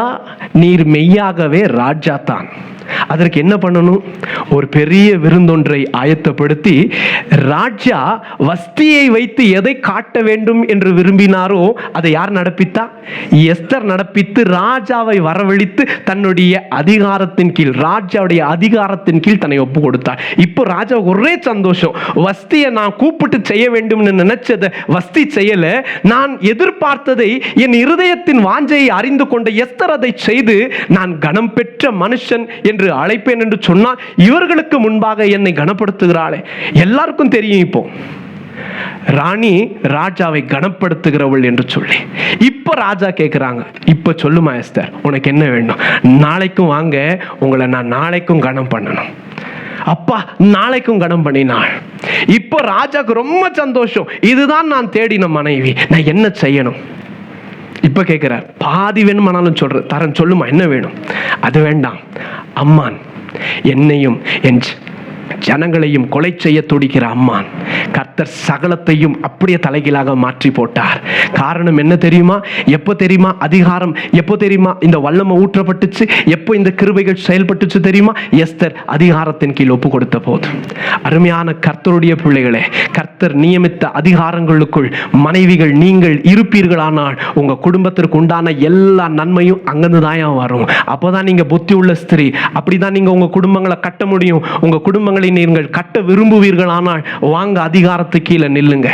நீர் மெய்யாகவே ராஜா தான். அதற்கு என்ன பண்ணணும்? ஒரு பெரிய விருந்தொன்றை ஆயத்தப்படுத்தி ராஜா வஸ்தியை வைத்து எதை காட்ட வேண்டும் என்று விரும்பினாரோ அதை யார் நடப்பித்தா? எஸ்தர் நடப்பித்து ராஜாவை வரவழைத்து தன்னுடைய அதிகாரத்தின் கீழ், ராஜாவுடைய அதிகாரத்தின் கீழ் தன்னை ஒப்பு கொடுத்தார். இப்போ ராஜா ஒரே சந்தோஷம். வஸ்தியை நான் கூப்பிட்டு செய்ய வேண்டும் நினைச்சதை வஸ்தி செய்யல, நான் எதிர்பார்த்ததை, என் இருதயத்தின் வாஞ்சையை அறிந்து கொண்ட எஸ்தர் அதை செய்து நான் கனம் பெற்ற மனுஷன் என்று அழைப்பேன் என்று சொன்னால் இவர்களுக்கு முன்பாக என்னை கனப்படுத்துகிறாளே. எல்லாருக்கும் தெரியும் இப்போ ராணி ராஜாவை கனப்படுத்துகிறவள் என்று சொல்லி. இப்ப ராஜா கேட்கிறாங்க, இப்ப சொல்லுமா எஸ்தர், உனக்கு என்ன வேண்டும்? நாளைக்கும் வாங்க, உங்களை நான் நாளைக்கும் கனம் பண்ணணும். அப்பா நாளைக்கும் கனம் பண்ணினாள். இப்போ ராஜாக்கு ரொம்ப சந்தோஷம். இதுதான் நான் தேடின மனைவி, நான் என்ன செய்யணும்? இப்ப கேட்கிறார், பாதி வேணுமானாலும் சொல்ற தரன், சொல்லுமா என்ன வேணும்? அது வேண்டாம், அம்மான் என்னையும் என் ஜனங்களையும் கொலை செய்ய துடிக்கிற அம்மான், கர்த்தர் சகலத்தையும் அப்படியே தலைகீழாக மாற்றி போட்டார். காரணம் என்ன தெரியுமா? எப்போ தெரியுமா அதிகாரம், எப்போ தெரியுமா இந்த வல்லமை ஊற்றப்பட்டுச்சு, எப்போ இந்த கிருபைகள் செயல்பட்டுச்சு தெரியுமா? எஸ்தர் அதிகாரத்தின் கீழ் ஒப்பு கொடுத்த போது. அருமையான கர்த்தருடைய பிள்ளைகளே, கர்த்தர் நியமித்த அதிகாரங்களுக்குள் மனைவிகள் நீங்கள் இருப்பீர்களானால் உங்க குடும்பத்திற்கு உண்டான எல்லா நன்மையும் அங்கிருந்து தான் வரும். அப்போதான் நீங்க புத்தி உள்ள ஸ்திரீ, அப்படிதான் நீங்க உங்க குடும்பங்களை கட்ட முடியும். உங்க குடும்பங்களை நீங்கள் கட்ட விரும்புவீர்களானால் வாங்க, அதிகாரத்துக்கு கீழே நில்லுங்க.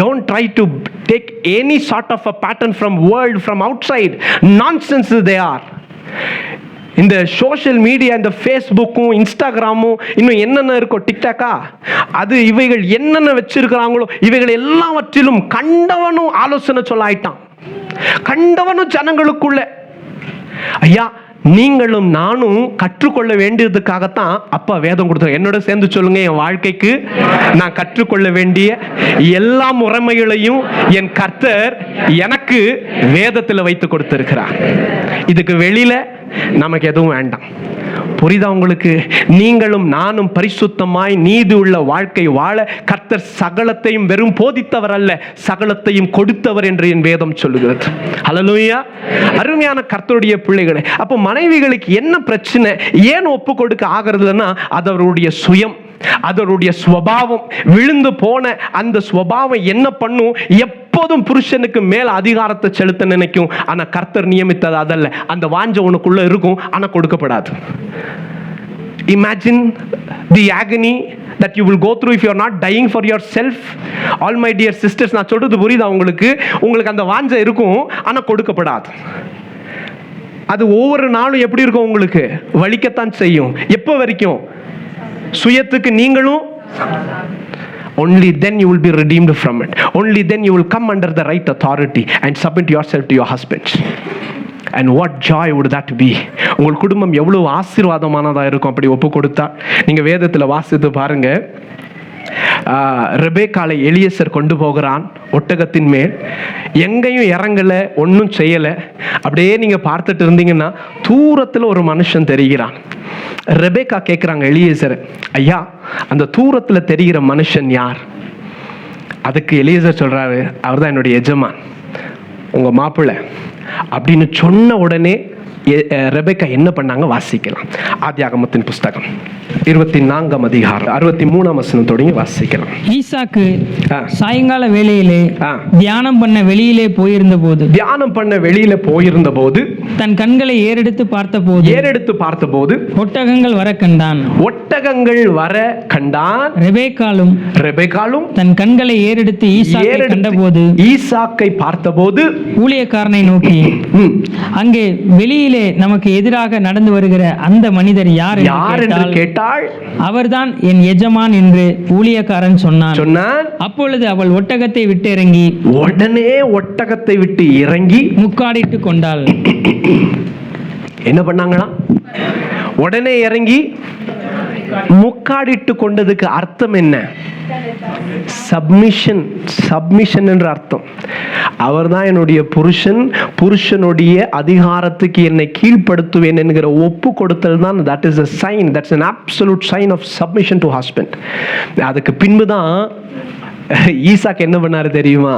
Don't try to take any sort of a pattern from world, from outside. Nonsense they are. இந்த சோஷியல் மீடியா, இந்த ஃபேஸ்புக்கும் இன்ஸ்டாகிராமும் இன்னும் என்னென்ன இருக்கோ, டிக்டாக்கா, அது இவைகள் என்னென்ன வச்சிருக்கிறாங்களோ இவைகள் எல்லாவற்றிலும் கண்டவனும் ஆலோசனை சொல்ல ஆயிட்டான். கண்டவனும் ஜனங்களுக்குள்ள. ஐயா, நீங்களும் நானும் கற்றுக்கொள்ள வேண்டியதுக்காகத்தான் அப்பா வேதம் கொடுத்தார். என்னோட சேர்ந்து சொல்லுங்க, என் வாழ்க்கைக்கு நான் கற்றுக்கொள்ள வேண்டிய எல்லா முறைமைகளையும் என் கர்த்தர் எனக்கு வேதத்தில் வைத்து கொடுத்திருக்கிறார். இதுக்கு வெளியில நமக்கு எதுவும் வேண்டாம். புரியுதா உங்களுக்கு? நீங்களும் நானும் பரிசுத்தமாய் நீதி உள்ள வாழ்க்கை வாழ கர்த்தர் சகலத்தையும் வெறும் போதித்தவர் அல்ல, சகலத்தையும் கொடுத்தவர் என்று என் வேதம் சொல்லுகிறது. ஹல்லேலூயா. அருமையான கர்த்தருடைய பிள்ளைகளே, அப்போ மனைவிகளுக்கு என்ன பிரச்சனை, ஏன் ஒப்பு கொடுக்க ஆகிறதுனா, அது அவருடைய சுயம், அதனுடைய சுபாவம். விழுந்து போன அந்த சுபாவம் என்ன பண்ணும்? எப்போதும் புருஷனுக்கு மேல அதிகாரத்தை செலுத்த நினைக்கும். ஆனா கர்த்தர் நியமித்தது அதல்ல. அந்த வாஞ்ச உனக்குள்ள இருக்கும், ஆனா கொடுக்கப்படாது. Imagine the agony that you will go through if you are not dying for yourself. All my dear sisters, நான் சொல்றது புரியுதா உங்களுக்கு? உங்களுக்கு அந்த வாஞ்ச இருக்கும், ஆனா கொடுக்கப்படாது. அது ஒவ்வொரு நாளும் எப்படி இருக்கும்? உங்களுக்கு வலிக்கத்தான் செய்யும். எப்போ வரைக்கும்? சுயத்துக்கு நீங்களும். Only then you will be redeemed from it. Only then you will come under the right authority and submit yourself to your husband. And what joy would that be? உங்கள் குடும்பம் எவ்வளவு ஆசீர்வாதமானதா இருக்கும் அப்படி ஒப்பு கொடுத்தா. நீங்க வேதத்துல வாசித்து பாருங்க. ரெபேக்காளை எலியேசர் கொண்டு போகிறான் ஒட்டகத்தின் மேல். எங்கேயும் இறங்கல, ஒன்றும் செய்யல. அப்படியே நீங்க பார்த்துட்டு இருந்தீங்கன்னா தூரத்துல ஒரு மனுஷன் தெரிகிறான். ரெபேக்கா கேட்குறாங்க எலியேசர், ஐயா அந்த தூரத்துல தெரிகிற மனுஷன் யார்? அதுக்கு எலியேசர் சொல்றாரு, அவர் தான் என்னுடைய எஜமான், உங்க மாப்பிள்ளை அப்படின்னு சொன்ன உடனே ரெபேக்கா என்ன பண்ணாங்க? வாசிக்கலாம். ஆதியாகமத்தின் புஸ்தகம் 24ஆம் அதிகாரம் 63ஆம் வசனம் தொடங்கி வாசிக்கலாம். ஈசாக்கு சாயங்கால வேளையிலே தியானம் பண்ண வெளியிலே போயிருந்த போது தன் கண்களை ஏறெடுத்து பார்த்தபோது ஒட்டகங்கள் வர கண்டான். ரெபேக்காளும் தன் கண்களை ஏறெடுத்து ஈசாக்கை பார்த்தபோது ஊழியக்காரனை நோக்கி, அங்கே வெளியிலே நமக்கு எதிராக நடந்து வருகிற அந்த மனிதர் யார் என்று கேட்டாள். அவர்தான் என் எஜமான் என்று ஊழியக்காரன் சொன்னான். அப்பொழுது அவள் ஒட்டகத்தை விட்டு இறங்கி முக்காடிட்டு கொண்டாள். என்ன பண்ணாங்களா? உடனே இறங்கி முக்காடிட்டு கொண்டதுக்கு அர்த்தம் என்ன? சப்மிஷன் என்ற அர்த்தம். அவர்தான் என்னுடைய புருஷனுடைய அதிகாரத்துக்கு என்னை கீழ்ப்படுத்துவேன் என்கிற ஒப்பு கொடுத்தல் தான். that is a sign, that's an absolute sign of submission to husband. அதுக்கு பின்புதான் ஈசாக்கு என்ன பண்ணாரு தெரியுமா?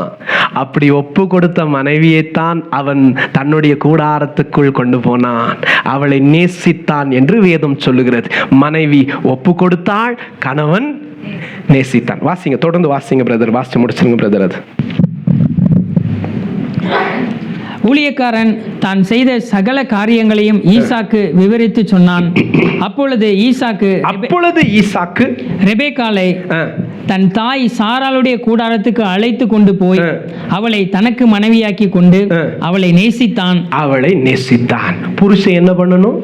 அப்படி ஒப்பு கொடுத்த மனைவியைத்தான் அவன் தன்னுடைய கூடாரத்துக்குள் கொண்டு போனான். அவளை நேசித்தான் என்று வேதம் சொல்லுகிறது. மனைவி ஒப்பு கொடுத்தாள், கணவன் நேசித்தான். வாசிங்க, தொடர்ந்து வாசிங்க பிரதர், வாசிச்சு முடிச்சிருங்க பிரதர். அது ஊழியக்காரன் தான் செய்த சகல காரியங்களையும் ஈசாக்கு விவரித்து சொன்னான். அப்பொழுது ஈசாக்கு ரெபேக்காளை தன் தாய் சாராளுடைய கூடாரத்துக்கு அழைத்து கொண்டு போய் அவளை தனக்கு மனைவியாக்கி கொண்டு அவளை நேசித்தான். புருஷன் என்ன பண்ணணும்?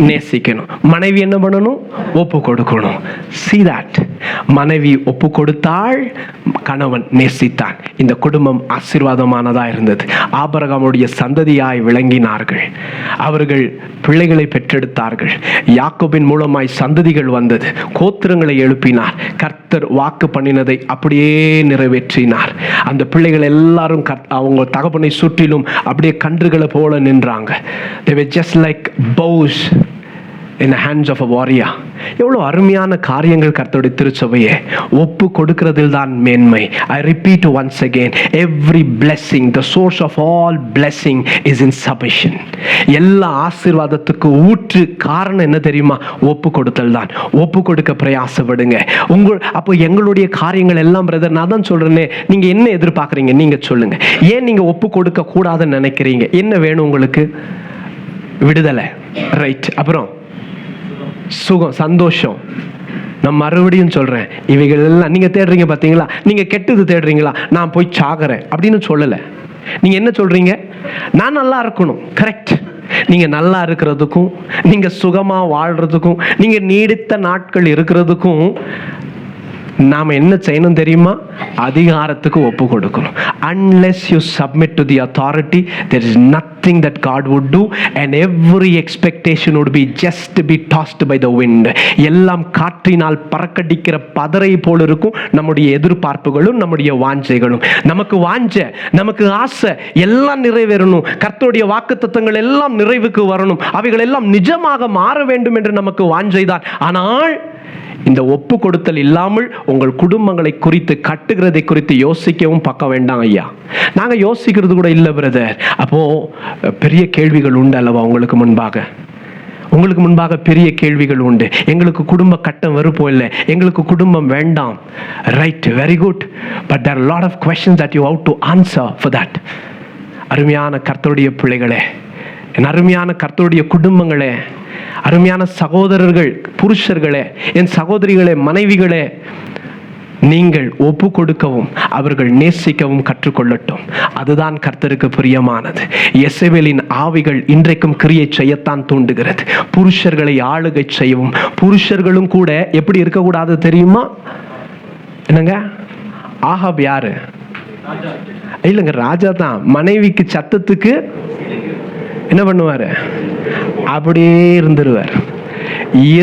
நேசிக்கணும். மனைவி என்ன பண்ணணும்? ஒப்பு கொடுக்கணும். See that. மனைவி ஒப்பு கொடுத்தாள், கணவன் நேசித்தான். இந்த குடும்பம் ஆசீர்வாதமானதா இருந்தது. ஆபிரகாமுடைய சந்ததியாய் விளங்கினார்கள். அவர்கள் பிள்ளைகளை பெற்றெடுத்தார்கள். யாக்கோபின் மூலமாய் சந்ததிகள் வந்தது. கோத்திரங்களை எழுப்பினார். கர்த்தர் வாக்கு பண்ணினதை அப்படியே நிறைவேற்றினார். அந்த பிள்ளைகள் எல்லாரும் அவங்க தகப்பனை சுற்றிலும் அப்படியே கன்றுகளை போல நின்றாங்க. They were just like bows in the hands of a warrior. எவ்வளவு அருமையான காரியங்கள் கர்த்தருடைய திருச்சபையே. ஒப்பு கொடுக்கிறதில் தான் மேன்மை. I repeat once again, every blessing, the source of all blessing is in submission. எல்லா ஆசீர்வாதத்துக்கு ஊற்று காரணம் என்ன தெரியுமா? ஒப்பு கொடுத்தல் தான். ஒப்பு கொடுக்க பிரயாசப்படுங்க. அப்போ எங்களுடைய காரியங்கள் எல்லாம் பிரதர், நான் தான் சொல்றேனே, நீங்க என்ன எதிர்பார்க்குறீங்க? நீங்க சொல்லுங்க. ஏன் நீங்க ஒப்பு கொடுக்க கூடாதுன்னு நினைக்கிறீங்க? என்ன வேணும் உங்களுக்கு? விடுதலை, ரைட். அப்புறம் சுகம், சந்தோஷம். நான் மறுபடியும் சொல்றேன், இவைகள் எல்லாம் நீங்க தேடுறீங்க பாத்தீங்களா? நீங்க கெட்டது தேடுறீங்களா? நான் போய் சாகுறேன் அப்படின்னு சொல்லல. நீங்க என்ன சொல்றீங்க? நான் நல்லா இருக்கணும். கரெக்ட். நீங்க நல்லா இருக்கிறதுக்கும், நீங்க சுகமா வாழ்றதுக்கும், நீங்க நீடித்த நாட்கள் இருக்கிறதுக்கும் நாம என்ன செய்யணும் தெரியுமா? அதிகாரத்துக்கு ஒப்பு கொடுக்கணும். Unless you submit to the authority, there is nothing that God would do, and every expectation would be just to be tossed by the wind. எல்லாம் காற்றினால் பறக்கடிக்கிற பதரை போல இருக்கும் நம்முடைய எதிர்பார்ப்புகளும் நம்முடைய வாஞ்சைகளும். நமக்கு வாஞ்சை, நமக்கு ஆசை எல்லாம் நிறைவேறணும். கர்த்தருடைய வாக்குத்தத்தங்கள் எல்லாம் நிறைவுக்கு வரணும். அவைகள் எல்லாம் நிஜமாக மாற வேண்டும் என்று நமக்கு வாஞ்சைதான். ஆனால் இந்த ஒப்பு கொடுத்தல் இல்லாமல் உங்கள் குடும்பங்களை குறித்து, கட்டுகிறதை குறித்து யோசிக்கவும் பக்கம் வேண்டாம் ஐயா. நாங்க யோசிக்கிறது கூட இல்லை பிரதர். அப்போ பெரிய கேள்விகள் உண்டு அல்லவா? உங்களுக்கு முன்பாக பெரிய கேள்விகள் உண்டு. எங்களுக்கு குடும்ப கட்டம் விருப்பம் இல்லை, எங்களுக்கு குடும்பம் வேண்டாம். Right, very good. But there are lot of questions that you have to answer for that. அருமையான கர்த்தருடைய பிள்ளைகளே, என் அருமையான கர்த்தருடைய குடும்பங்களே, அருமையான சகோதரர்கள், புருஷர்களே, என் சகோதரிகளே, மனைவிகளே, நீங்கள் ஒப்பு கொடுக்கவும் அவர்கள் நேசிக்கவும் கற்றுக்கொள்ளட்டும். அதுதான் கர்த்தருக்கு பிரியமானது. எசபேலின் ஆவிகள் இன்றைக்கும் கிரியை செய்யத்தான் தூண்டுகிறது. புருஷர்களை ஆளுகை செய்யவும். புருஷர்களும் கூட எப்படி இருக்கக்கூடாது தெரியுமா? என்னங்க, ஆகாப் யாரு? இல்லைங்க, ராஜா தான். மனைவிக்கு சத்தத்துக்கு என்ன பண்ணுவாரு? அப்படியே இருந்துருவார்.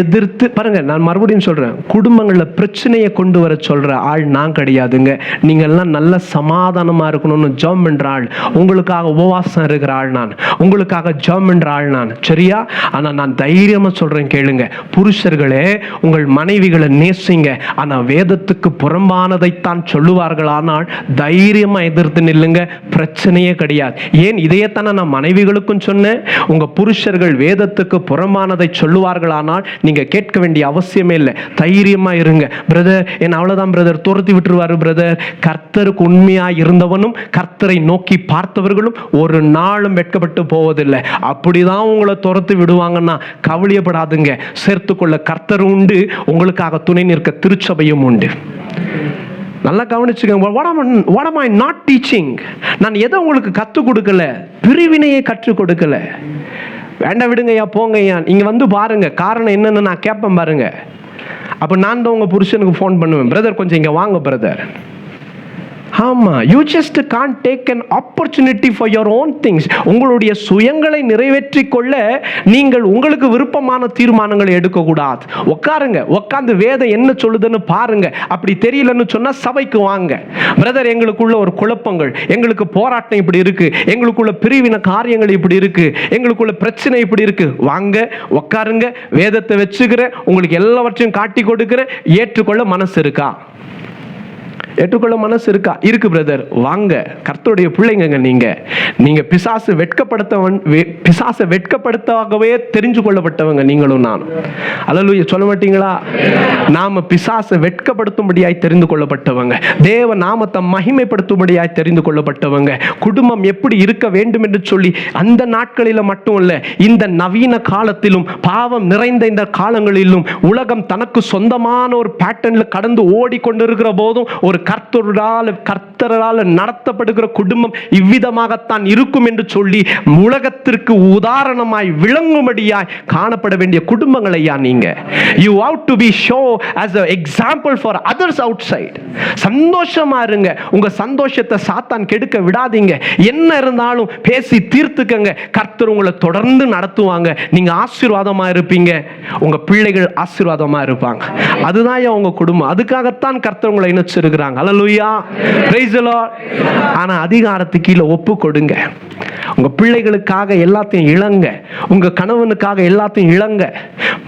எதிர்த்து பாருங்க. நான் மறுபடியும் சொல்றேன், குடும்பங்களில் பிரச்சனையை கொண்டு வர சொல்ற ஆள் நான் கிடையாதுங்க. நீங்க எல்லாம் நல்ல சமாதானமா இருக்கணும்னு ஜெபம் பண்ற ஆள், உங்களுக்காக உபவாசம் இருக்கிற ஆள் நான், உங்களுக்காக ஜெபம் பண்ற ஆள் நான், சரியா? ஆனா நான் தைரியமா சொல்றேன், கேளுங்க. புருஷர்களே, உங்கள் மனைவிகளை நேசிங்க. ஆனா வேதத்துக்கு புறம்பானதைத்தான் சொல்லுவார்கள். ஆனால் தைரியமா எதிர்த்து நில்லுங்க, பிரச்சனையே கிடையாது. ஏன் இதையத்தானே நான் மனைவிகளுக்கும் சொன்னேன். உங்க புருஷர்கள் வேதத்துக்கு புறம்பானதை சொல்லுவார்கள், ஆனால் நீங்க கேட்க வேண்டிய அவசியமே இல்லை. தைரியமா இருங்க. பிரதர், என்ன அவ்வளவுதான் பிரதர், துரத்தி விட்டுருவாரு பிரதர். கர்த்தருக்கு உண்மையா இருந்தவனும் கர்த்தரை நோக்கி பார்த்தவர்களும் ஒரு நாளும் வெட்கப்பட்டு போவதில்லை. அப்படிதான் உங்களை துரத்தி விடுவாங்கன்னா கவலையப்படாதுங்க. சேர்த்துக்கொள்ள கர்த்தர் உண்டு, உங்களுக்காக துணை நிற்க திருச்சபையும் உண்டு. நல்லா கவனிச்சுக்கோங்க. what am I not teaching? நான் எதை உங்களுக்கு கற்றுக் கொடுக்கல? பிரிவினையை கற்றுக் கொடுக்கல. வேண்டாம், விடுங்கய்யா, போங்கய்யா, இங்க வந்து பாருங்க காரணம் என்னன்னு நான் கேட்பேன் பாருங்க. அப்ப நான் தான் உங்க புருஷனுக்கு ஃபோன் பண்ணுவேன், பிரதர் கொஞ்சம் இங்க வாங்க பிரதர். ஆமா, you just can't take an opportunity for your own things. உங்களுடைய சுயங்களை நிறைவேற்றிக் கொள்ள நீங்கள் உங்களுக்கு விருப்பமான தீர்மானங்களை எடுக்க கூடாது. உட்காருங்க, உட்கார்ந்து வேதம் என்ன சொல்லுதுன்னு பாருங்க. அப்படி தெரியலன்னு சொன்னா சபைக்கு வாங்க. பிரதர், எங்களுக்குள்ள ஒரு குழப்பங்கள், எங்களுக்கு போராட்டம் இப்படி இருக்கு, எங்களுக்குள்ள பிரிவின காரியங்கள் இப்படி இருக்கு, எங்களுக்குள்ள பிரச்சனை இப்படி இருக்கு, வாங்க உட்காருங்க. வேதத்தை வச்சுக்கிறேன், உங்களுக்கு எல்லாவற்றையும் காட்டி கொடுக்கிறேன். ஏற்றுக்கொள்ள மனசு இருக்கா? ஏற்றுக்கொள்ள மனசு இருக்கா? இருக்கு பிரதர், வாங்க, கர்த்தருடைய பிள்ளைங்க. நீங்க பிசாசு பிசாசை வெட்கப்படுத்தாகவே தெரிஞ்சு கொள்ளப்பட்டவங்க நீங்களும் நானும். அல்லேலூயா சொல்ல மாட்டீங்களா? நாம பிசாசை வெட்கப்படுத்தும்படியாய் தெரிந்து கொள்ளப்பட்டவங்க, தேவ நாமத்தை மகிமைப்படுத்தும்படியாய் தெரிந்து கொள்ளப்பட்டவங்க, குடும்பம் எப்படி இருக்க வேண்டும் என்று சொல்லி அந்த நாட்களில மட்டும் இல்ல, இந்த நவீன காலத்திலும் பாவம் நிறைந்த இந்த காலங்களிலும் உலகம் தனக்கு சொந்தமான ஒரு பேட்டர்ன்ல கடந்து ஓடிக்கொண்டிருக்கிற போதும் ஒரு கர்த்தரால் நடத்தப்படுகிற குடும்பம் இவ்விதமாகத்தான் இருக்கும் என்று சொல்லி உலகத்திற்கு உதாரணமாய் விளங்கும்படியாய் காணப்பட வேண்டிய குடும்பங்களை நீங்க you have to be show as an example for others outside. சந்தோஷமா இருங்க. உங்க சந்தோஷத்தை சாத்தான் கெடுக்க விடாதீங்க. என்ன இருந்தாலும் பேசி தீர்த்துக்கங்க. கர்த்தர் உங்களை தொடர்ந்து நடத்துவாங்க. நீங்க ஆசீர்வாதமா இருப்பீங்க, உங்க பிள்ளைகள் ஆசீர்வாதமா இருப்பாங்க. அதுதான் உங்க குடும்பம். அதுக்காகத்தான் கர்த்தர் உங்களை இணைச்சிருக்கிறாங்க. அல்லேலூயா, பிரைஸ் தி லார்ட். ஆனா அதிகாரத்துக்கு கீழே ஒப்பு கொடுங்க. உங்க பிள்ளைகளுக்காக எல்லாத்தையும் இழங்க, உங்க கணவனுக்காக எல்லாத்தையும் இழங்க,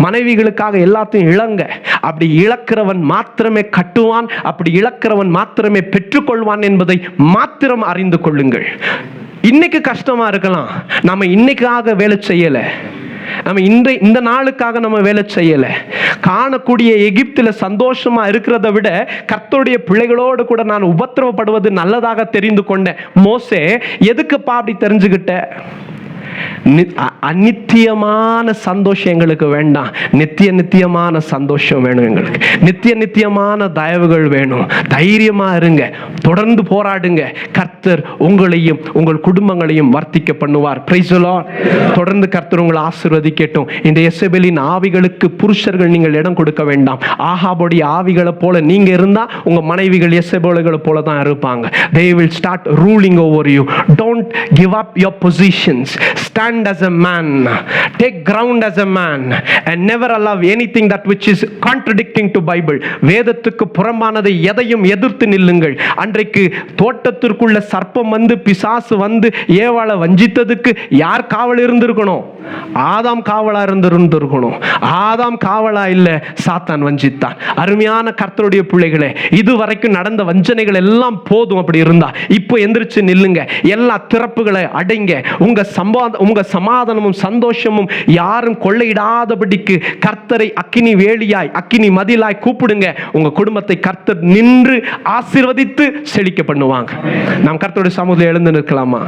மனைவிகளுக்காக எல்லாத்தையும் இழங்க. அப்படி இழக்கிறவன் மாத்திரமே கட்டுவான், அப்படி இழக்கிறவன் மாத்திரமே பெற்றுக்கொள்வான் என்பதை மாத்திரம் அறிந்து கொள்ளுங்கள். இன்னைக்கு கஷ்டமா இருக்கலாம், நம்ம இன்னைக்காக வேலை செய்யல, நம்ம இந்த நாளுக்காக நம்ம வேலை செய்யல. காணக்கூடிய எகிப்தில சந்தோஷமா இருக்கிறத விட கர்த்தருடைய பிள்ளைகளோடு கூட நான் உபத்திரவப்படுவது நல்லதாக தெரிந்து கொண்டேன். மோசே, எதுக்குப்பா அப்படி தெரிஞ்சுக்கிட்ட? அநித்தியமான சந்தோஷம் எங்களுக்கு வேண்டாம், நித்தியமான சந்தோஷம் வேணும் எங்களுக்கு. நித்தியமான தயவுகள் வேணும். தைரியமா இருங்க, தொடர்ந்து போராடுங்க. கர்த்தர் உங்களையும் உங்கள் குடும்பங்களையும் வர்த்திக்க பண்ணுவார். Praise the Lord. தொடர்ந்து கர்த்தர் உங்களை ஆசீர்வதிக்கட்டும். இந்த எசபேலின் ஆவிகளுக்கு புருஷர்கள் நீங்கள் இடம் கொடுக்க வேண்டாம். ஆகாபுடைய ஆவிகளை போல நீங்க இருந்தா உங்க மனைவிகள் எசபேலுகளை போல தான் இருப்பாங்க. They will start ruling over you. Don't give up your positions. Stand as a man, take ground as a man, and never allow anything that which is contradicting to Bible. வேதத்துக்கு புறம்பானதை எதையும் எதிர்த்து நில்லுங்கள். அன்றைக்கு தோட்டத்திற்குள்ள சர்ப்பம் வந்து பிசாசு வந்து ஏவாளை வஞ்சித்ததுக்கு யார் காவல் இருந்திருக்கணும்? ஆதாம் காவலா இருந்திருக்கணும். ஆதாம் காவலா இல்ல, சாத்தான் வஞ்சித்தான். அருமையான கர்த்தருடைய பிள்ளைகளே, இதுவரைக்கும் நடந்த வஞ்சனைகள் எல்லாம் போதும். அப்படி இருந்தா இப்போ எந்திரிச்சு நில்லுங்க. எல்லா திறப்புகளை அடைங்க. உங்க சமாதானமும் சந்தோஷமும் யாரும் கொள்ளையிடாதபடிக்கு கர்த்தரை அக்கினி வேலியாய் அக்கினி மதிலாய் கூப்பிடுங்க. உங்க குடும்பத்தை கர்த்தர் நின்று ஆசீர்வதித்து செழிக்க பண்ணுவாங்க. நாம் கர்த்தருடைய சமூகத்தில் எழுந்து நிற்கலாமா?